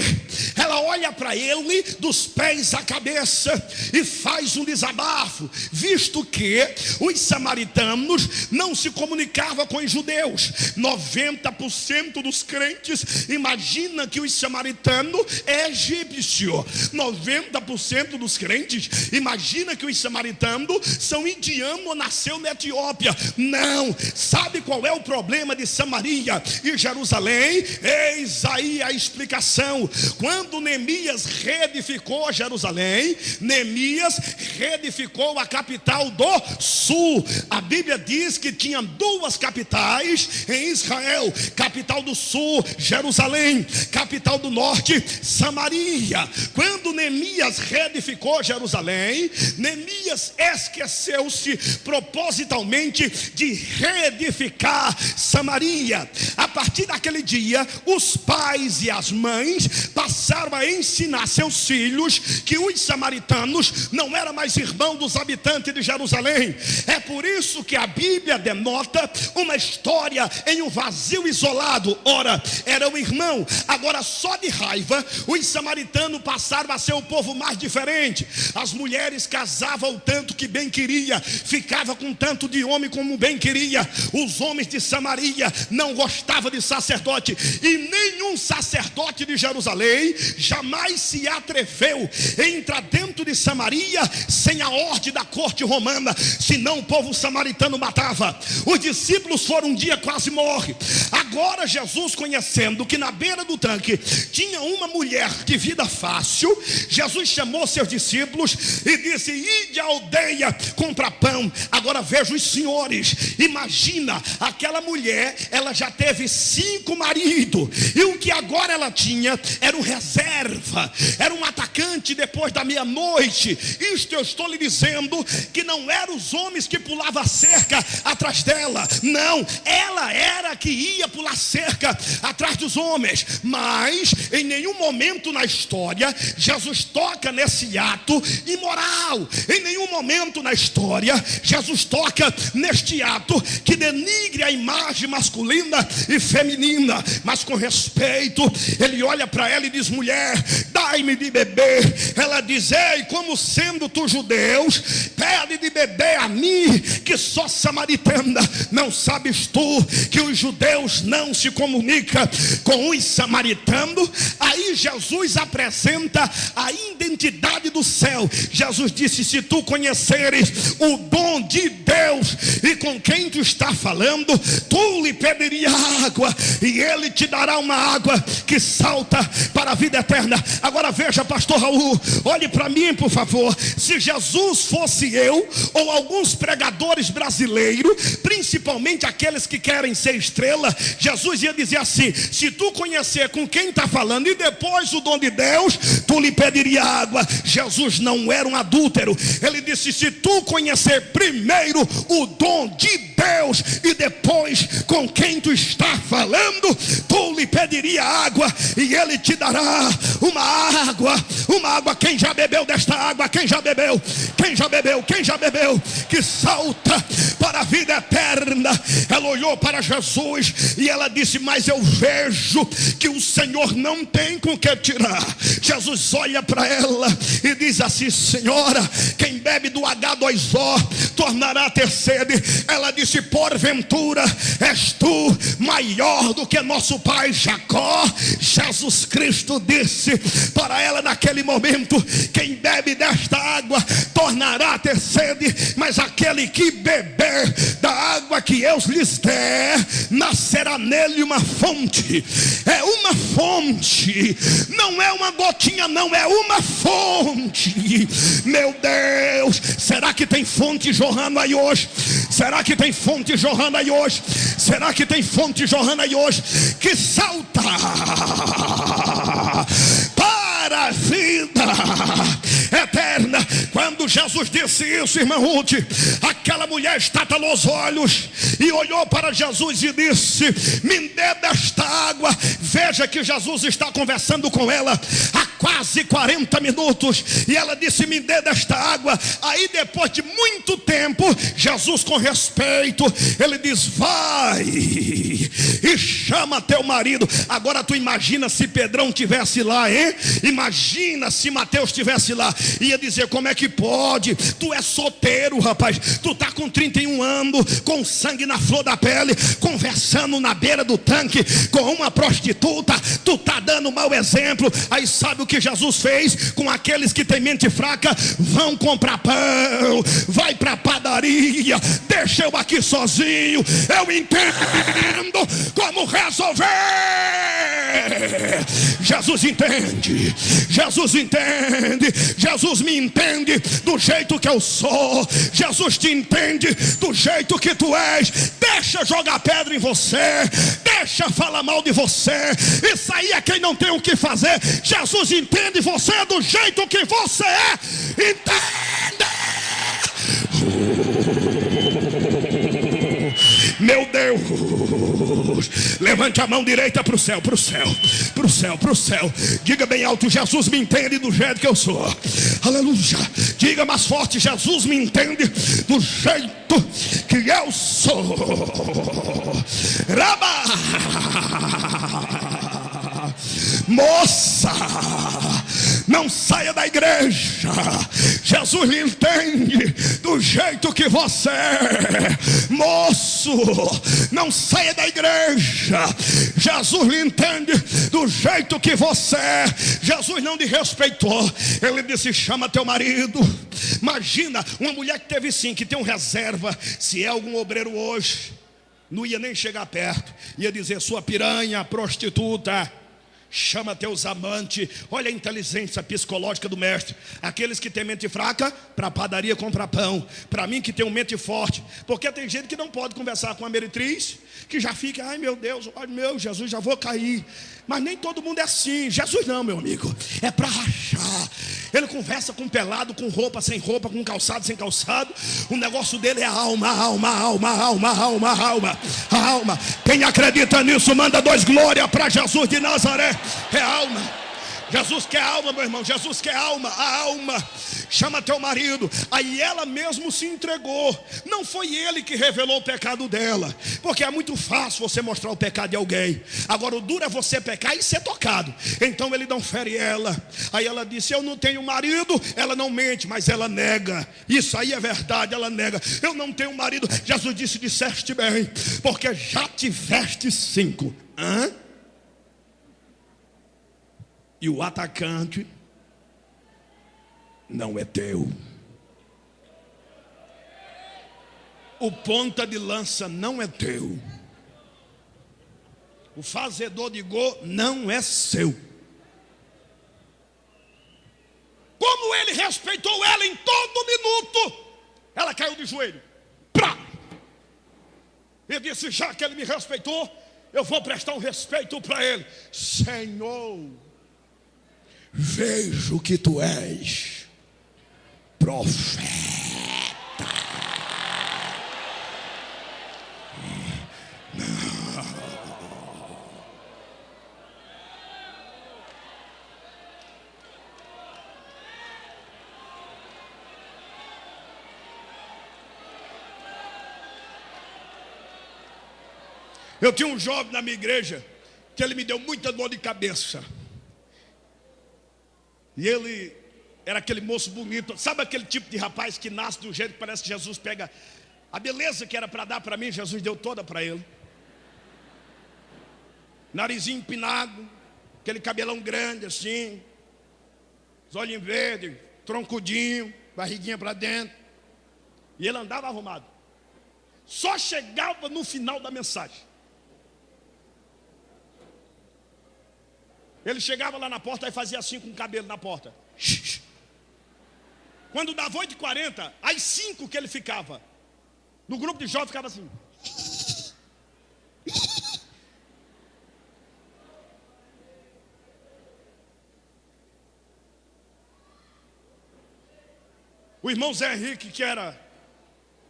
Ela olha para ele dos pés à cabeça e faz um desabafo, visto que os samaritanos não se comunicavam com os judeus. 90% dos crentes imagina que os samaritanos é egípcio. 90% dos crentes imagina que os samaritanos são indianos ou nasceu na Etiópia. Não. Sabe qual é o problema de Samaria e Jerusalém? Eis aí a explicação. Quando Neemias reedificou Jerusalém, Neemias reedificou a capital do sul. A Bíblia diz que tinha duas capitais em Israel: capital do sul, Jerusalém; capital do norte, Samaria. Quando Neemias reedificou Jerusalém, Neemias esqueceu-se propositalmente de reedificar Samaria. A partir daquele dia, os pais e as mães passaram a ensinar seus filhos que os samaritanos não eram mais irmãos dos habitantes de Jerusalém. É por isso que a Bíblia denota uma história em um vazio isolado. Ora, era um irmão. Agora, só de raiva, os samaritanos passaram a ser o povo mais diferente. As mulheres casavam o tanto que bem queria, ficava com tanto de homem como bem queria. Os homens de Samaria não gostavam de sacerdote, e nenhum sacerdote de Jerusalém jamais se atreveu a entrar dentro de Samaria sem a ordem da corte romana, senão o povo samaritano matava. Os discípulos foram um dia, quase morre. Agora Jesus, conhecendo que na beira do tanque tinha uma mulher de vida fácil, Jesus chamou seus discípulos e disse: ide à aldeia comprar pão. Agora veja os senhores, imagina, aquela mulher, ela já teve 5 maridos, e o que agora ela tinha era um reserva, era um atacante depois da meia-noite. Isto eu estou lhe dizendo que não eram os homens que pulavam a cerca atrás dela, não, ela era que ia pular cerca atrás dos homens. Mas em nenhum momento na história Jesus toca nesse ato imoral. Em nenhum momento na história Jesus toca neste ato que denigre a imagem masculina e feminina. Mas com respeito, ele olha para ela e diz: mulher, dá dai-me de beber. Ela diz: ei, como sendo tu judeus, pede de beber a mim, que sou samaritana. Não sabes tu que os judeus não se comunicam com os samaritanos? Aí Jesus apresenta a identidade do céu. Jesus disse: se tu conheceres o dom de Deus e com quem tu está falando, tu lhe pediria água e ele te dará uma água que salta para a vida eterna. Agora veja, pastor Raul, olhe para mim por favor. Se Jesus fosse eu ou alguns pregadores brasileiros, principalmente aqueles que querem ser estrela, Jesus ia dizer assim: se tu conhecer com quem está falando e depois o dom de Deus, tu lhe pediria água. Jesus não era um adúltero. Ele disse: se tu conhecer primeiro o dom de Deus e depois com quem tu está falando, tu lhe pediria água e ele te dará uma água. Quem já bebeu desta água? Quem já bebeu? Que salta para a vida eterna. Ela olhou para Jesus e ela disse: mas eu vejo que o Senhor não tem com que tirar. Jesus olha para ela e diz assim: senhora, quem bebe do H2O tornará a ter sede. Ela disse: porventura és tu maior do que nosso pai Jacó? Jesus Cristo disse para ela naquele momento: quem bebe desta água tornará a ter sede, mas aquele que beber da água que eu lhes der, nascerá nele uma fonte. É uma fonte, não é uma gotinha, não, é uma fonte. Meu Deus, será que tem fonte jorrando aí hoje? Será que tem fonte jorrando aí hoje? Será que tem fonte jorrando aí hoje? Que salta para a vida eterna. Quando Jesus disse isso, irmã Ruth, aquela mulher estatalou os olhos e olhou para Jesus e disse: me dê desta água. Veja que Jesus está conversando com ela há quase 40 minutos e ela disse: me dê desta água. Aí depois de muito tempo, Jesus, com respeito, ele diz: vai e chama teu marido. Agora tu imagina se Pedrão tivesse lá, hein? Imagina se Mateus estivesse lá. Ia dizer: como é que pode? Tu é solteiro, rapaz. Tu tá com 31 anos, com sangue na flor da pele, conversando na beira do tanque com uma prostituta. Tu tá dando mau exemplo. Aí sabe o que Jesus fez com aqueles que têm mente fraca? Vão comprar pão, vai pra padaria, deixa eu aqui sozinho, eu entendo como resolver. Jesus entende, Jesus entende, Jesus me entende do jeito que eu sou, Jesus te entende do jeito que tu és. Deixa jogar pedra em você, deixa falar mal de você, isso aí é quem não tem o que fazer. Jesus entende você do jeito que você é. Entende? Meu Deus, levante a mão direita para o céu, para o céu, para o céu, para o céu. Diga bem alto: Jesus me entende do jeito que eu sou. Aleluia. Diga mais forte: Jesus me entende do jeito que eu sou. Rabá. Moça, não saia da igreja. Jesus lhe entende do jeito que você é. Moço, não saia da igreja. Jesus lhe entende do jeito que você é. Jesus não lhe respeitou. Ele disse: chama teu marido. Imagina uma mulher que teve sim, que tem um reserva. Se é algum obreiro hoje, não ia nem chegar perto. Ia dizer: sua piranha, prostituta, chama teus amantes. Olha a inteligência psicológica do mestre. Aqueles que têm mente fraca, para a padaria comprar pão. Para mim que tenho mente forte. Porque tem gente que não pode conversar com a meretriz, que já fica: ai meu Deus, ai meu Jesus, já vou cair. Mas nem todo mundo é assim. Jesus não, meu amigo, é para rachar. Ele conversa com pelado, com roupa, sem roupa, com calçado, sem calçado. O negócio dele é alma, alma, alma, alma, alma, alma, alma. Quem acredita nisso, manda 2 glórias para Jesus de Nazaré. É alma. Jesus quer alma, meu irmão. Jesus quer alma, a alma. chama teu marido. Aí ela mesmo se entregou. Não foi ele que revelou o pecado dela, porque é muito fácil você mostrar o pecado de alguém. Agora o duro é você pecar e ser tocado. Então ele não fere ela. Aí ela disse: eu não tenho marido. Ela não mente, mas ela nega. Isso aí é verdade, ela nega. Eu não tenho marido. Jesus disse: disseste bem, porque já tiveste 5. E o atacante não é teu. O ponta de lança não é teu. O fazedor de gol não é seu. Como ele respeitou ela em todo minuto, ela caiu de joelho. Prá! E disse: já que ele me respeitou, eu vou prestar um respeito para ele. Senhor, vejo que tu és profeta. Eu tinha um jovem na minha igreja que ele me deu muita dor de cabeça. E ele era aquele moço bonito. Sabe aquele tipo de rapaz que nasce do jeito que parece que Jesus pega a beleza que era para dar para mim, Jesus deu toda para ele. Narizinho empinado, aquele cabelão grande assim, os olhinhos verdes, troncudinho, barriguinha para dentro. E ele andava arrumado. Só chegava no final da mensagem. Ele chegava lá na porta e fazia assim com o cabelo na porta. Quando dava 8h40, às 5 que ele ficava, no grupo de jovens ficava assim. O irmão Zé Henrique, que era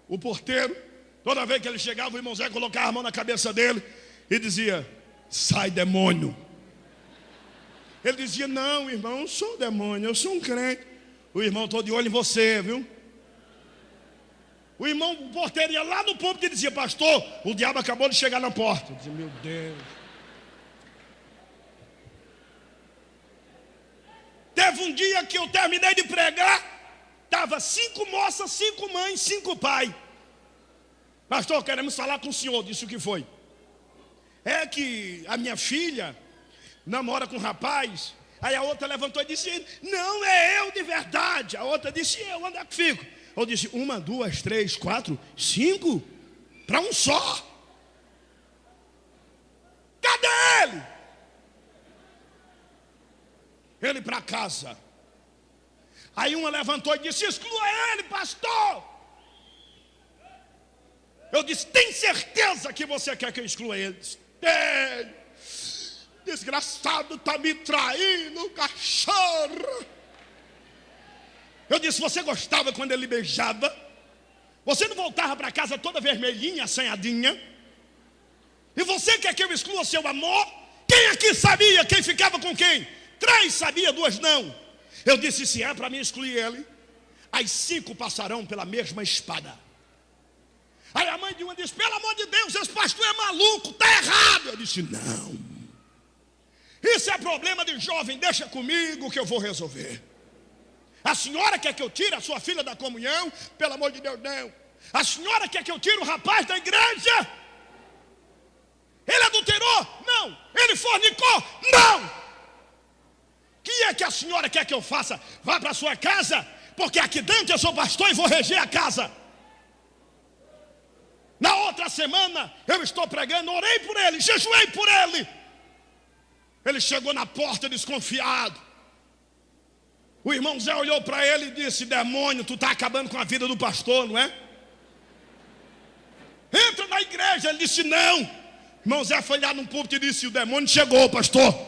o porteiro, toda vez que ele chegava, o irmão Zé colocava a mão na cabeça dele e dizia: sai, demônio. Ele dizia: não, irmão, eu não sou demônio, eu sou um crente. O irmão, estou de olho em você, viu? O irmão, o porteiro ia lá no púlpito e dizia: pastor, o diabo acabou de chegar na porta. Eu dizia: meu Deus. Teve um dia que eu terminei de pregar, estava 5 moças, 5 mães, 5 pais. Pastor, queremos falar com o senhor. Disse: o que foi? É que a minha filha namora com um rapaz. Aí a outra levantou e disse: não, é eu de verdade. A outra disse: eu, onde é que fico? Eu disse: 1, 2, 3, 4, 5 para um só. Cadê ele? Ele para casa. Aí uma levantou e disse: exclua ele, pastor. Eu disse: tem certeza que você quer que eu exclua ele? Tenho. Desgraçado, está me traindo, cachorro. Eu disse: você gostava quando ele beijava? Você não voltava para casa toda vermelhinha, assanhadinha? E você quer que eu exclua seu amor? Quem aqui sabia quem ficava com quem? 3 sabia, 2 não. Eu disse: se é para mim excluir ele, as 5 passarão pela mesma espada. Aí a mãe de uma disse: pelo amor de Deus, esse pastor é maluco, está errado. Eu disse: não, isso é problema de jovem, deixa comigo que eu vou resolver. A senhora quer que eu tire a sua filha da comunhão? Pelo amor de Deus, não. A senhora quer que eu tire o rapaz da igreja? Ele adulterou? Não. Ele fornicou? Não. O que é que a senhora quer que eu faça? Vá para a sua casa, porque aqui dentro eu sou pastor e vou reger a casa. Na outra semana eu estou pregando, orei por ele, jejuei por ele. Ele chegou na porta desconfiado. O irmão Zé olhou para ele e disse: demônio, tu está acabando com a vida do pastor, não é? Entra na igreja. Ele disse: não. O irmão Zé foi lá no púlpito e disse: o demônio chegou, pastor.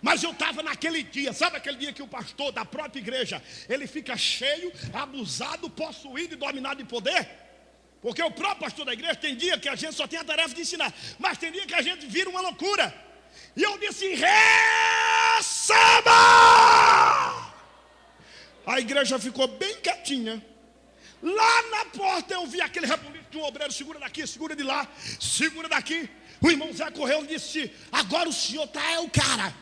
Mas eu estava naquele dia, sabe aquele dia que o pastor da própria igreja, ele fica cheio, abusado, possuído e dominado de poder? Porque o próprio pastor da igreja, tem dia que a gente só tem a tarefa de ensinar, mas tem dia que a gente vira uma loucura. E eu disse: receba A igreja ficou bem quietinha. Lá na porta eu vi aquele rebuliço de um obreiro: segura daqui, segura de lá, segura daqui. O irmão Zé correu e disse: agora o senhor é o cara.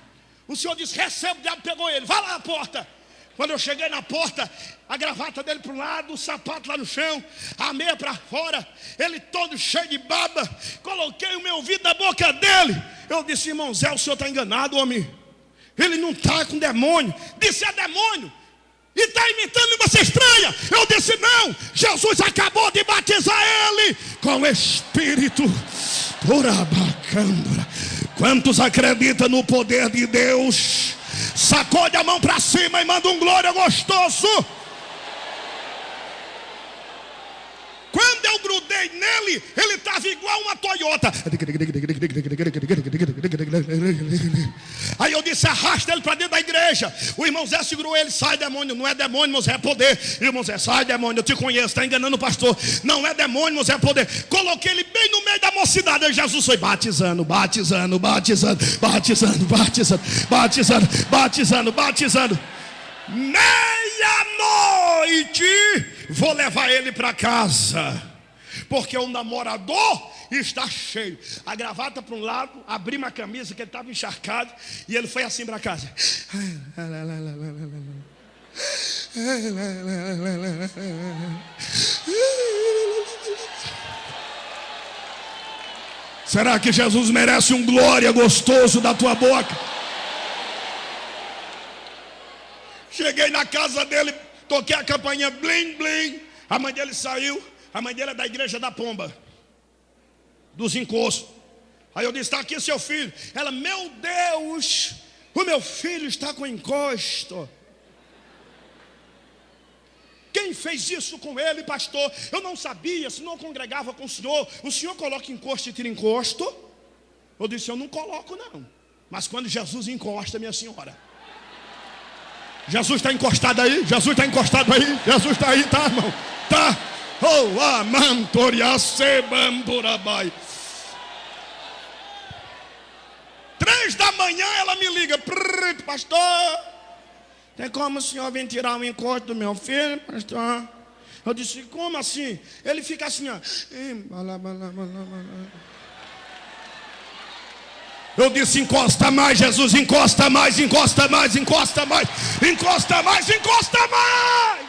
O senhor disse: receba, o diabo pegou ele, vai lá na porta. Quando eu cheguei na porta, a gravata dele para um lado, o sapato lá no chão, a meia para fora, ele todo cheio de baba. Coloquei o meu ouvido na boca dele. Eu disse: irmão Zé, o senhor está enganado, homem. Ele não está com demônio. Disse: é demônio. E está imitando língua estranha. Eu disse: não, Jesus acabou de batizar ele com o Espírito. Quantos acreditam no poder de Deus? Sacode a mão para cima e manda um glória gostoso. Quando eu grudei nele, ele estava igual uma Toyota. Aí eu disse: arrasta ele para dentro da igreja. O irmão Zé segurou ele: sai demônio. Não é demônio, irmão Zé, é poder. Irmão Zé: sai demônio, eu te conheço, está enganando o pastor. Não é demônio, irmão Zé, é poder. Coloquei ele bem no meio da mocidade. Aí Jesus foi batizando. Meia-noite, vou levar ele para casa, porque o namorador está cheio. A gravata para um lado, abri uma camisa que ele estava encharcado, e ele foi assim para casa. Será que Jesus merece um glória gostoso da tua boca? Cheguei na casa dele, toquei a campainha, blim, blim. A mãe dele saiu. A mãe dele é da igreja da Pomba, dos encostos. Aí eu disse: está aqui seu filho. Ela: meu Deus, o meu filho está com encosto. Quem fez isso com ele, pastor? Eu não sabia, se não congregava com o senhor. O senhor coloca encosto e tira encosto? Eu disse: eu não coloco não. Mas quando Jesus encosta, minha senhora. Jesus está encostado aí? Jesus está encostado aí? Jesus está aí, tá, irmão? Tá. Oh, amantoria sebamburabai. 3 da manhã ela me liga: pastor, tem como o senhor vir tirar o encosto do meu filho, pastor? Eu disse: como assim? Ele fica assim, ó. Eu disse: encosta mais, Jesus, encosta mais, encosta mais, encosta mais, encosta mais, encosta mais.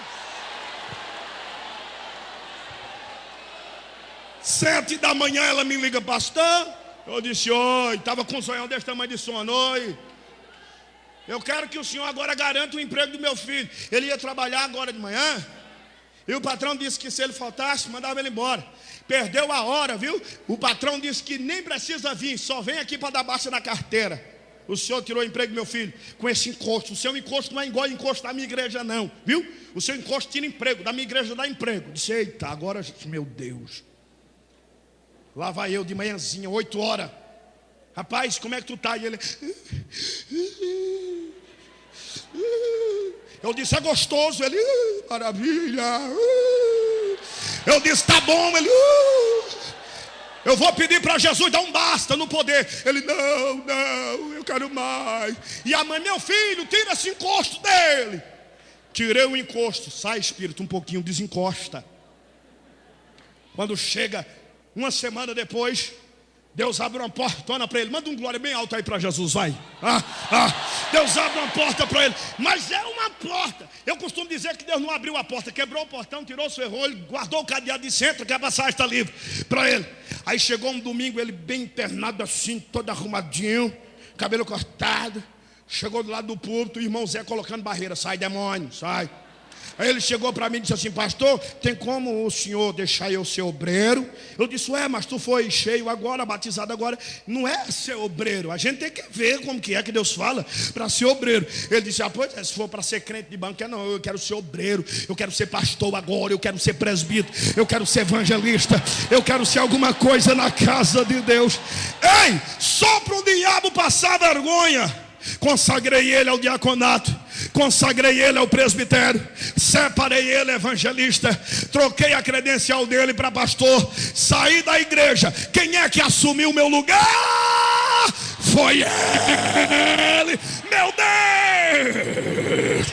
7 da manhã ela me liga: pastor. Eu disse: oi. Estava com um sonhão desse tamanho de sono. Oi. Eu quero que o senhor agora garanta o emprego do meu filho. Ele ia trabalhar agora de manhã, e o patrão disse que se ele faltasse, mandava ele embora. Perdeu a hora, viu? O patrão disse que nem precisa vir, só vem aqui para dar baixa na carteira. O senhor tirou o emprego do meu filho com esse encosto. O seu encosto não é igual encosto da minha igreja não, viu? O seu encosto tira emprego, da minha igreja dá emprego. Disse: eita, agora, meu Deus. Lá vai eu de manhãzinha, 8 horas. Rapaz, como é que tu tá? E ele... Eu disse: é gostoso. Ele: maravilha. Eu disse: tá bom. Ele: eu vou pedir para Jesus dar um basta no poder. Ele: não, eu quero mais. E a mãe: meu filho, tira esse encosto dele. Tirei o encosto. Sai, espírito, um pouquinho, desencosta. Quando chega uma semana depois, Deus abre uma portona para ele. Manda um glória bem alto aí para Jesus, vai. Deus abre uma porta para ele. Mas é uma porta. Eu costumo dizer que Deus não abriu a porta, quebrou o portão, tirou o ferrolho, guardou o cadeado de centro, que a passagem está livre para ele. Aí chegou um domingo, ele bem internado assim, todo arrumadinho, cabelo cortado. Chegou do lado do púlpito, o irmão Zé colocando barreira: sai demônio, sai. Aí ele chegou para mim e disse assim: pastor, tem como o senhor deixar eu ser obreiro? Eu disse: ué, mas tu foi cheio agora, batizado agora. Não é ser obreiro, a gente tem que ver como que é que Deus fala para ser obreiro. Ele disse: ah, pois é, se for para ser crente de banco, não, eu quero ser obreiro, eu quero ser pastor agora, eu quero ser presbítero, eu quero ser evangelista, eu quero ser alguma coisa na casa de Deus. Ei, só para o diabo passar vergonha, consagrei ele ao diaconato, consagrei ele ao presbitério, separei ele evangelista, troquei a credencial dele para pastor, saí da igreja. Quem é que assumiu o meu lugar? Foi ele, meu Deus.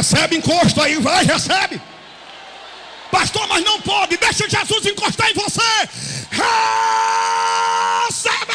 Recebe encosto aí, vai, recebe. Pastor, mas não pode, deixa Jesus encostar em você. Recebe.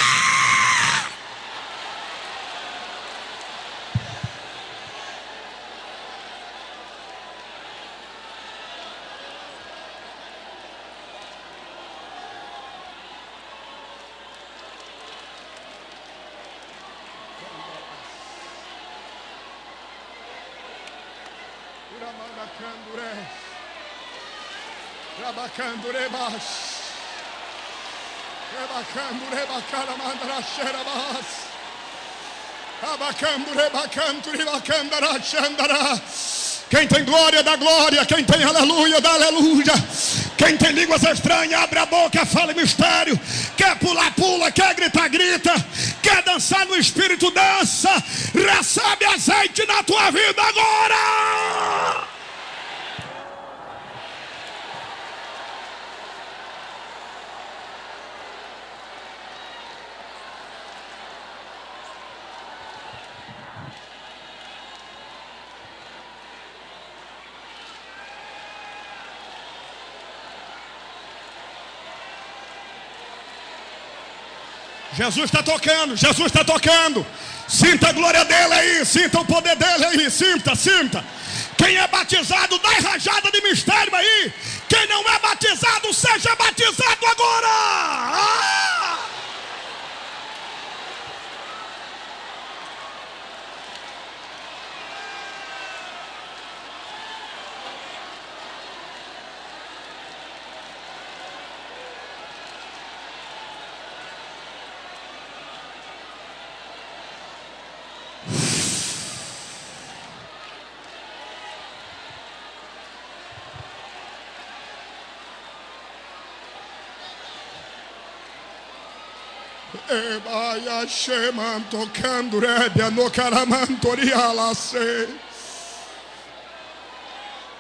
Quem tem glória, dá glória. Quem tem aleluia, dá aleluia. Quem tem línguas estranhas, abre a boca, fala em mistério. Quer pular, pula. Quer gritar, grita. Quer dançar no Espírito, dança. Recebe azeite na tua vida agora. Jesus está tocando, Jesus está tocando. Sinta a glória dele aí, sinta o poder dele aí, sinta, sinta. Quem é batizado, dá rajada de mistério aí. Quem não é batizado, seja batizado agora.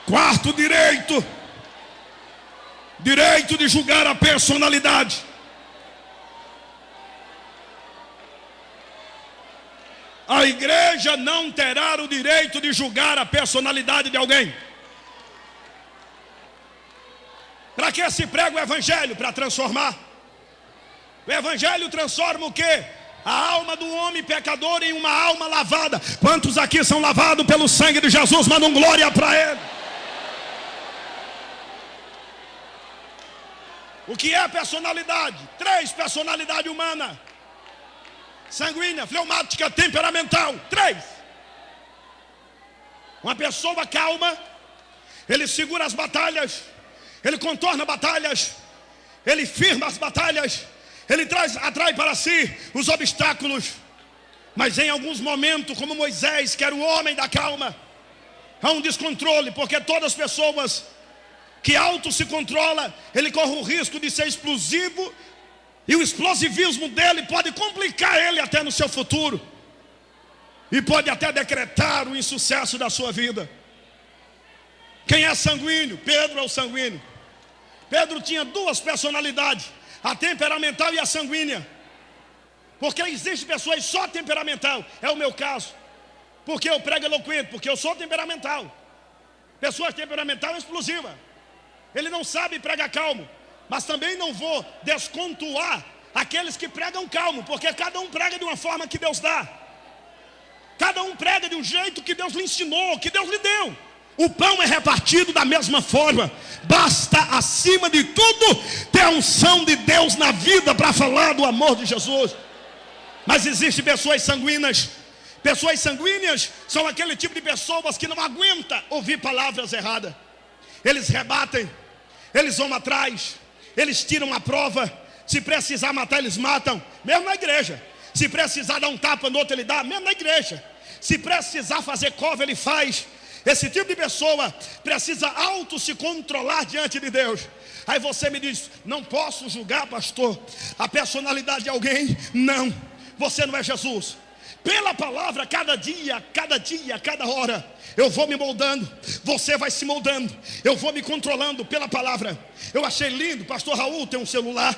Quarto direito. Direito de julgar a personalidade. A igreja não terá o direito de julgar a personalidade de alguém. Para que se prega o evangelho? Para transformar. O evangelho transforma o quê? A alma do homem pecador em uma alma lavada. Quantos aqui são lavados pelo sangue de Jesus? Mandam glória para ele. O que é a personalidade? 3 personalidades humanas: sanguínea, fleumática, temperamental. 3. Uma pessoa calma, ele segura as batalhas, ele contorna batalhas, ele firma as batalhas, ele atrai para si os obstáculos. Mas em alguns momentos, como Moisés, que era o homem da calma, há um descontrole, porque todas as pessoas que auto se controla, ele corre o risco de ser explosivo, e o explosivismo dele pode complicar ele até no seu futuro, e pode até decretar o insucesso da sua vida. Quem é sanguíneo? Pedro é o sanguíneo. Pedro tinha 2 personalidades: a temperamental e a sanguínea. Porque existem pessoas só temperamental. É o meu caso. Porque eu prego eloquente, porque eu sou temperamental. Pessoas temperamental é explosiva. Ele não sabe pregar calmo. Mas também não vou descontuar aqueles que pregam calmo, porque cada um prega de uma forma que Deus dá. Cada um prega de um jeito que Deus lhe ensinou, que Deus lhe deu. O pão é repartido da mesma forma. Basta, acima de tudo, ter a unção de Deus na vida para falar do amor de Jesus. Mas existem pessoas sanguíneas. Pessoas sanguíneas são aquele tipo de pessoas que não aguentam ouvir palavras erradas. Eles rebatem, eles vão atrás, eles tiram a prova. Se precisar matar, eles matam, mesmo na igreja. Se precisar dar um tapa no outro, ele dá, mesmo na igreja. Se precisar fazer cova, ele faz. Esse tipo de pessoa precisa auto se controlar diante de Deus. Aí você me diz: não posso julgar, pastor, a personalidade de alguém. Não, você não é Jesus. Pela palavra, cada dia, cada hora, eu vou me moldando, você vai se moldando, eu vou me controlando pela palavra. Eu achei lindo, pastor Raul tem um celular.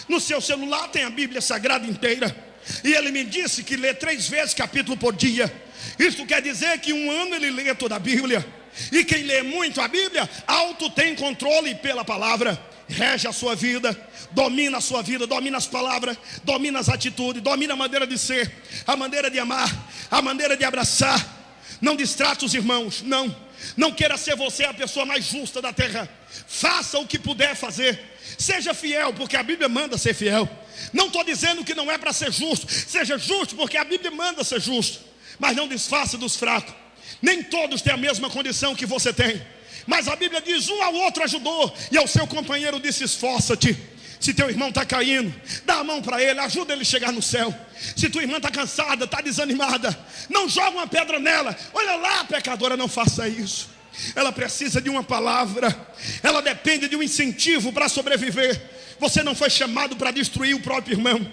No seu celular tem a Bíblia Sagrada inteira. E ele me disse que lê 3 vezes capítulo por dia. Isso quer dizer que um ano ele lê toda a Bíblia. E quem lê muito a Bíblia, alto tem controle pela palavra. Rege a sua vida, domina a sua vida, domina as palavras, domina as atitudes, domina a maneira de ser, a maneira de amar, a maneira de abraçar. Não distrate os irmãos, não queira ser você a pessoa mais justa da terra. Faça o que puder fazer, seja fiel, porque a Bíblia manda ser fiel. Não estou dizendo que não é para ser justo, seja justo, porque a Bíblia manda ser justo. Mas não desfaça dos fracos. Nem todos têm a mesma condição que você tem, mas a Bíblia diz: um ao outro ajudou, e ao seu companheiro disse: esforça-te. Se teu irmão está caindo, dá a mão para ele, ajuda ele a chegar no céu. Se tua irmã está cansada, está desanimada, não joga uma pedra nela. Olha lá, pecadora, não faça isso. Ela precisa de uma palavra, ela depende de um incentivo para sobreviver. Você não foi chamado para destruir o próprio irmão,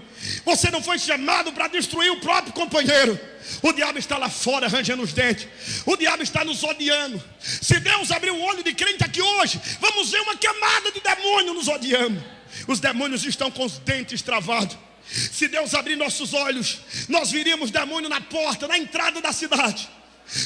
você não foi chamado para destruir o próprio companheiro. O diabo está lá fora rangendo os dentes, o diabo está nos odiando. Se Deus abrir o olho de crente aqui hoje, vamos ver uma camada de demônio nos odiando. Os demônios estão com os dentes travados. Se Deus abrir nossos olhos, nós viríamos demônio na porta, na entrada da cidade.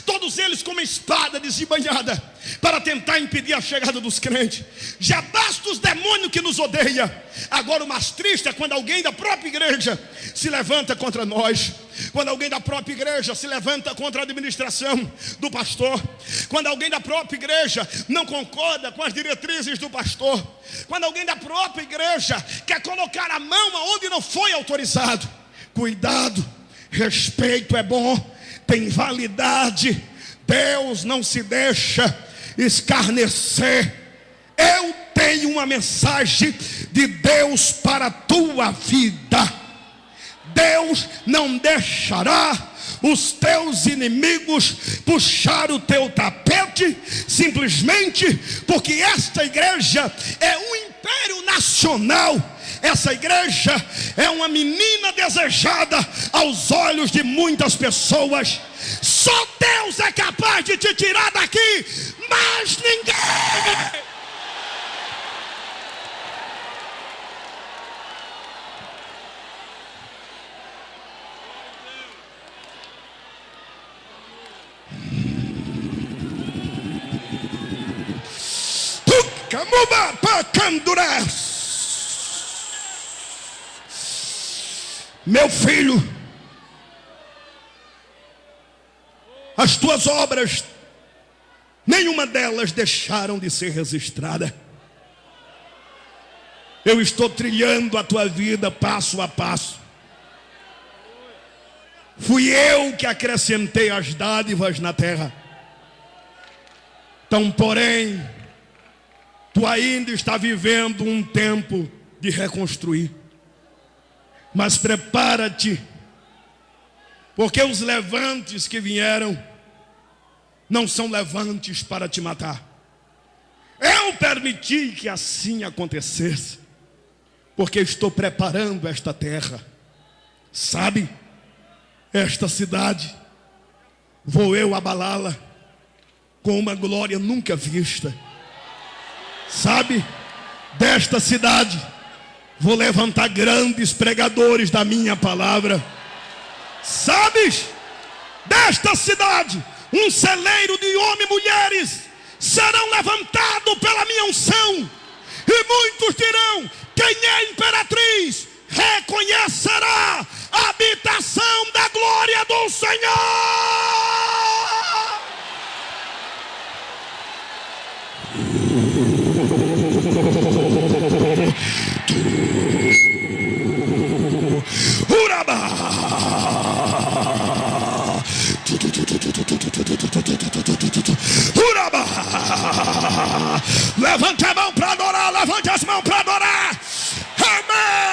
Todos eles com uma espada desembainhada para tentar impedir a chegada dos crentes. Já basta os demônios que nos odeiam. Agora o mais triste é quando alguém da própria igreja se levanta contra nós. Quando alguém da própria igreja se levanta contra a administração do pastor. Quando alguém da própria igreja não concorda com as diretrizes do pastor. Quando alguém da própria igreja quer colocar a mão aonde não foi autorizado. Cuidado, respeito é bom, tem validade. Deus não se deixa escarnecer. Eu tenho uma mensagem de Deus para a tua vida. Deus não deixará os teus inimigos puxar o teu tapete, simplesmente porque esta igreja é um império nacional. Essa igreja é uma menina desejada aos olhos de muitas pessoas. Só Deus é capaz de te tirar daqui, mas ninguém. Meu filho, as tuas obras, nenhuma delas deixaram de ser registrada. Eu estou trilhando a tua vida passo a passo. Fui eu que acrescentei as dádivas na terra. Então, porém, tu ainda está vivendo um tempo de reconstruir. Mas prepara-te, porque os levantes que vieram não são levantes para te matar. Eu permiti que assim acontecesse, porque estou preparando esta terra. Sabe, esta cidade, vou eu abalá-la com uma glória nunca vista. Sabe, desta cidade vou levantar grandes pregadores da minha palavra. Sabes, desta cidade, um celeiro de homens e mulheres serão levantados pela minha unção. E muitos dirão: quem é imperatriz reconhecerá a habitação da glória do Senhor. Levante a mão para adorar, levante as mãos para adorar. Amém.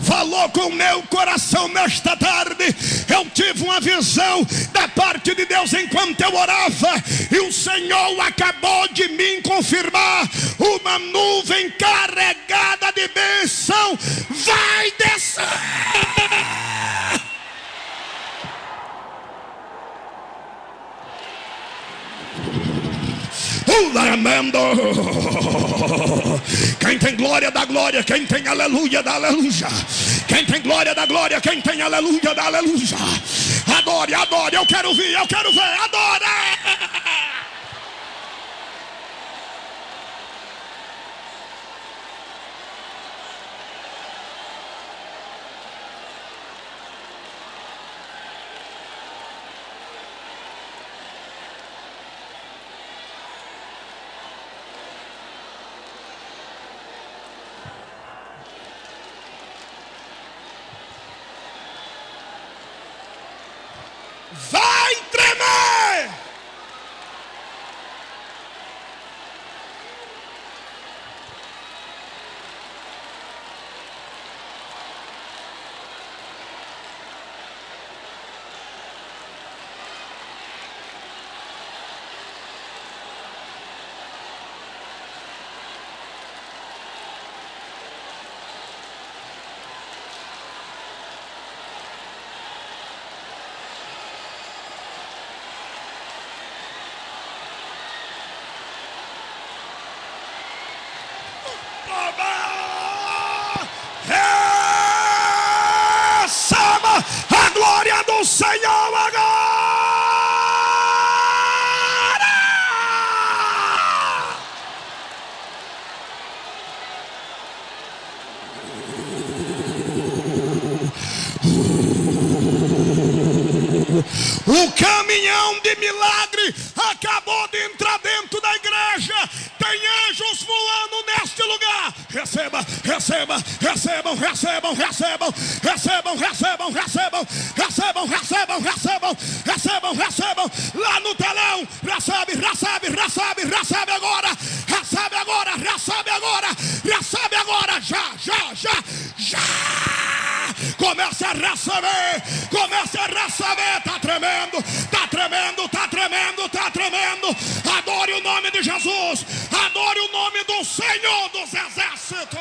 Falou com o meu coração nesta tarde. Eu tive uma visão da parte de Deus enquanto eu orava, e o Senhor acabou de me confirmar: uma nuvem carregada de bênção vai descer. tremendo. Quem tem glória dá glória, quem tem aleluia dá aleluia. Quem tem glória dá glória, quem tem aleluia dá aleluia. Adore, adore, eu quero ver, adore. Vai tremer. Receba a glória do Senhor agora. O caminhão de milagre acabou de entrar dentro da igreja. Tem anjos voando neste lugar. Receba, receba, recebam, recebam, recebam, recebam, recebam, recebam, recebam, recebam, recebam, recebam, recebam. Lá no telão, recebe, recebe, recebe, recebe agora, recebe agora, recebe agora, recebe agora, já, já, já, já. Comece a receber, comece a receber. Está tremendo, está tremendo, está tremendo, está tremendo. Adore o nome de Jesus, adore o nome do Senhor dos Exércitos.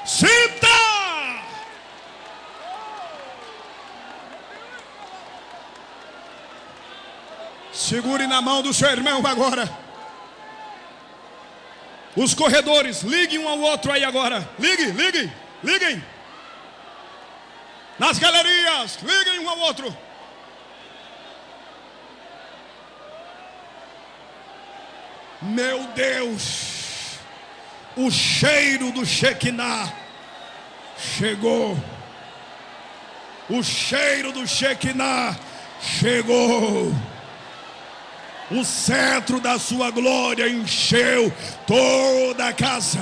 Sinta! Segure na mão do seu irmão agora. Os corredores, liguem um ao outro aí agora. Liguem, liguem, liguem. Nas galerias, liguem um ao outro. Meu Deus, o cheiro do Shekinah chegou. O cheiro do Shekinah chegou. O cetro da sua glória encheu toda a casa,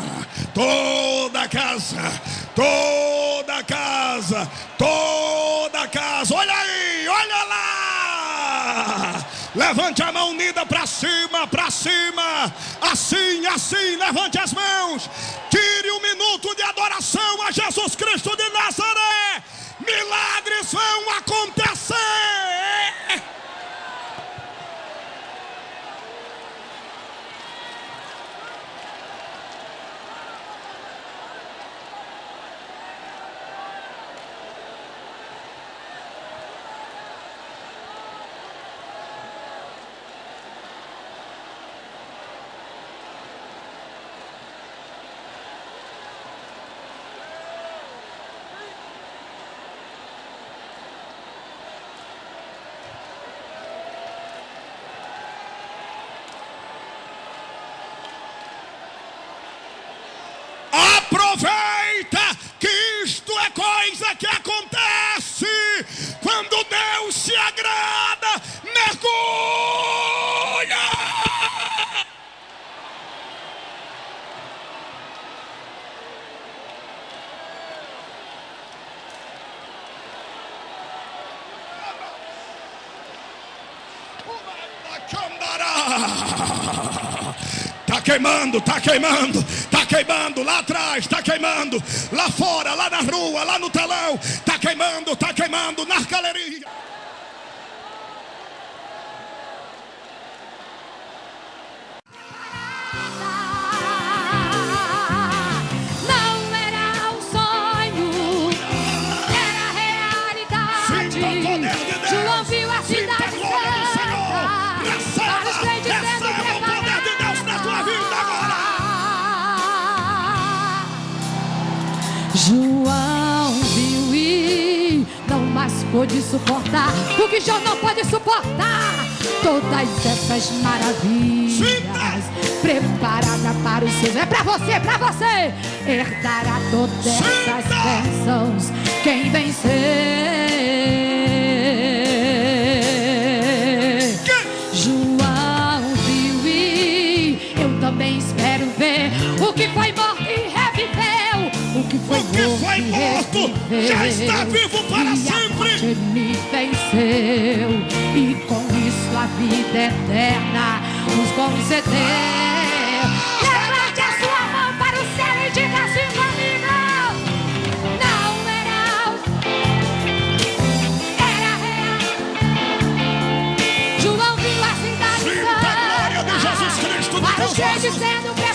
toda a casa, toda a casa, toda a casa. Olha aí, olha lá. Levante a mão unida para cima, assim, assim, levante as mãos. Tire um minuto de adoração a Jesus Cristo de Nazaré. Milagres vão acontecer. Aproveita que isto é coisa que acontece quando Deus se agrada. Mergulha! Está queimando, está queimando, está queimando lá atrás, está queimando lá fora, lá na rua, lá no telão, está queimando na galeria. Não era um sonho, era realidade. Sinta o poder de Deus. João viu a Sinta a cidade glória do Senhor. santa, para os crentes sendo Receba o poder de Deus na tua vida agora. João viu e não mais pôde suportar o que João não pode suportar. Todas essas maravilhas preparada para os seus. É pra você, herdará todas essas bênçãos quem vencer. João viu e eu também espero ver o que foi morto e reviveu. O que foi morto já está vivo para sempre. Ele me venceu e com isso a vida eterna nos concedeu. Levante a sua mão para o céu e diga assim comigo: não era real. João viu a cidade Sinta a glória de Jesus Cristo nos teus ossos.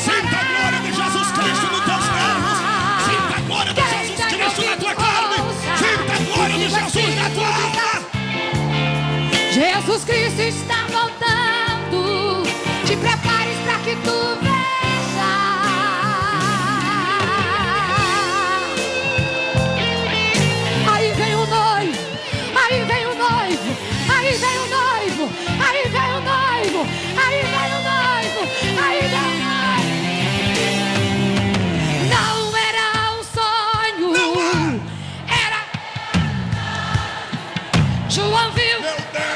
Sinta a glória de Jesus Cristo nos teus nervos. Sinta a glória de Jesus Cristo na tua carne. Sinta a glória de Jesus na tua alma. Jesus Cristo está voltando. Te prepares para que tu veja. Aí vem o noivo, aí vem o noivo, aí vem o noivo, aí vem o noivo, aí vem o noivo, aí vem o noivo. Não era um sonho, era. João viu. Meu Deus.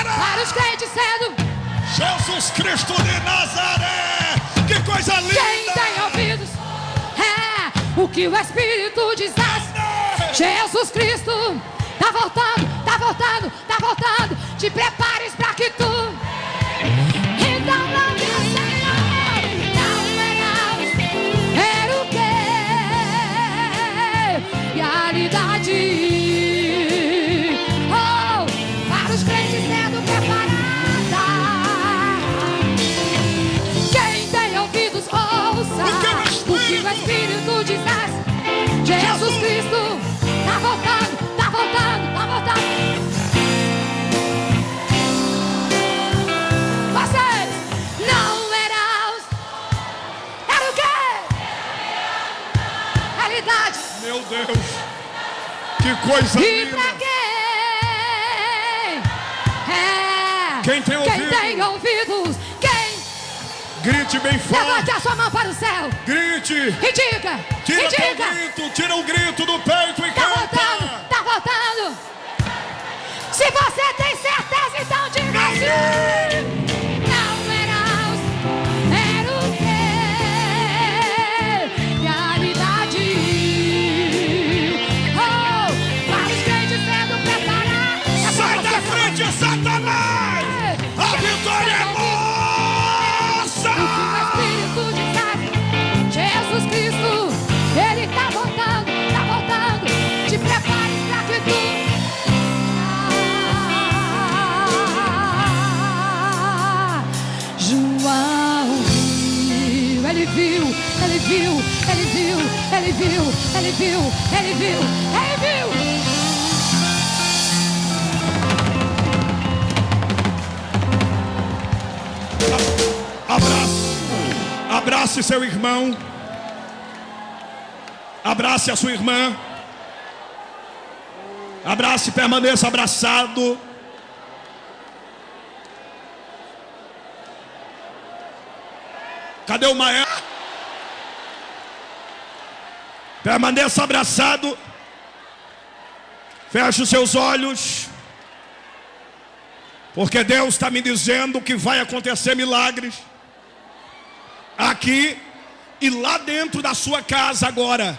Para os crentes sendo Jesus Cristo de Nazaré. Que coisa linda. quem tem ouvidos, o que o Espírito diz. Jesus Cristo tá voltando, tá voltando, tá voltando. Te prepares para que tu. Então não me Senhor, não era o que? Realidade. Oh, para os crentes sendo preparada. Quem tem ouvidos ouça o que o Espírito diz. Jesus Cristo tá voltando, tá voltando, tá voltando. Vocês não eram. Era o quê? Realidade. Meu Deus. Que coisa E linda. pra quem? Quem tem ouvido? Quem tem ouvidos? Quem? Grite bem forte. Levante a sua mão para o céu. Grite. E diga. Tira E teu diga. grito. Tira o grito do peito e Tá voltando, canta. tá voltando. Se você tem certeza, então diga assim. Não era o quê? Realidade. Oh, para os crentes sendo preparados. Sai da frente, Satanás. A vitória é nossa. O que o Espírito diz. Jesus Cristo, Ele tá voltando, tá voltando. Te prepares pra que tu. João viu, ele viu, ele viu, ele viu, ele viu, ele viu, ele viu, ele viu. Abrace seu irmão. Abrace a sua irmã. Abrace e permaneça abraçado. Cadê o maestro? Permaneça abraçado. Feche os seus olhos. Porque Deus está me dizendo que vai acontecer milagres aqui e lá dentro da sua casa agora.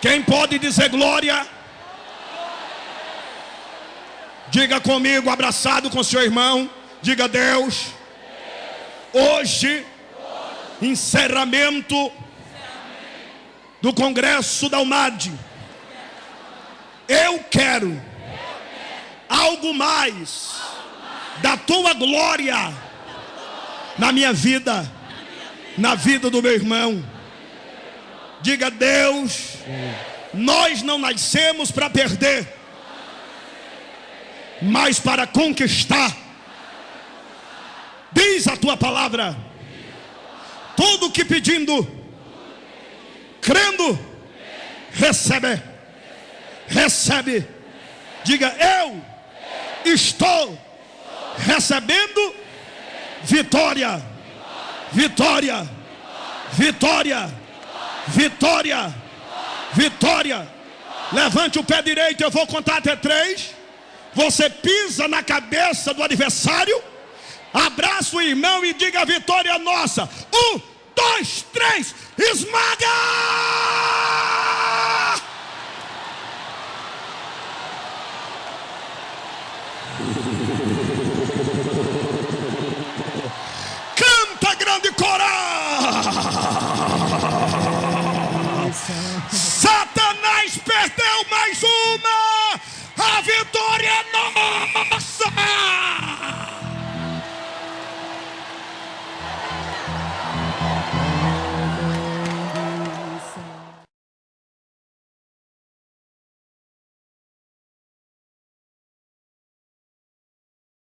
Quem pode dizer glória? Diga comigo, abraçado com seu irmão. Diga: Deus, hoje, encerramento do Congresso da UMAD. Eu quero algo mais da tua glória na minha vida, na vida do meu irmão. Diga: Deus, nós não nascemos para perder, mas para conquistar. Diz a tua palavra: tudo que pedindo, crendo, recebe. Recebe. Diga: eu estou recebendo vitória. Vitória. Vitória. Vitória. Vitória. Levante o pé direito, eu vou contar até 3. Você pisa na cabeça do adversário, abraça o irmão e diga: a vitória é nossa. 1, 2, 3, esmaga!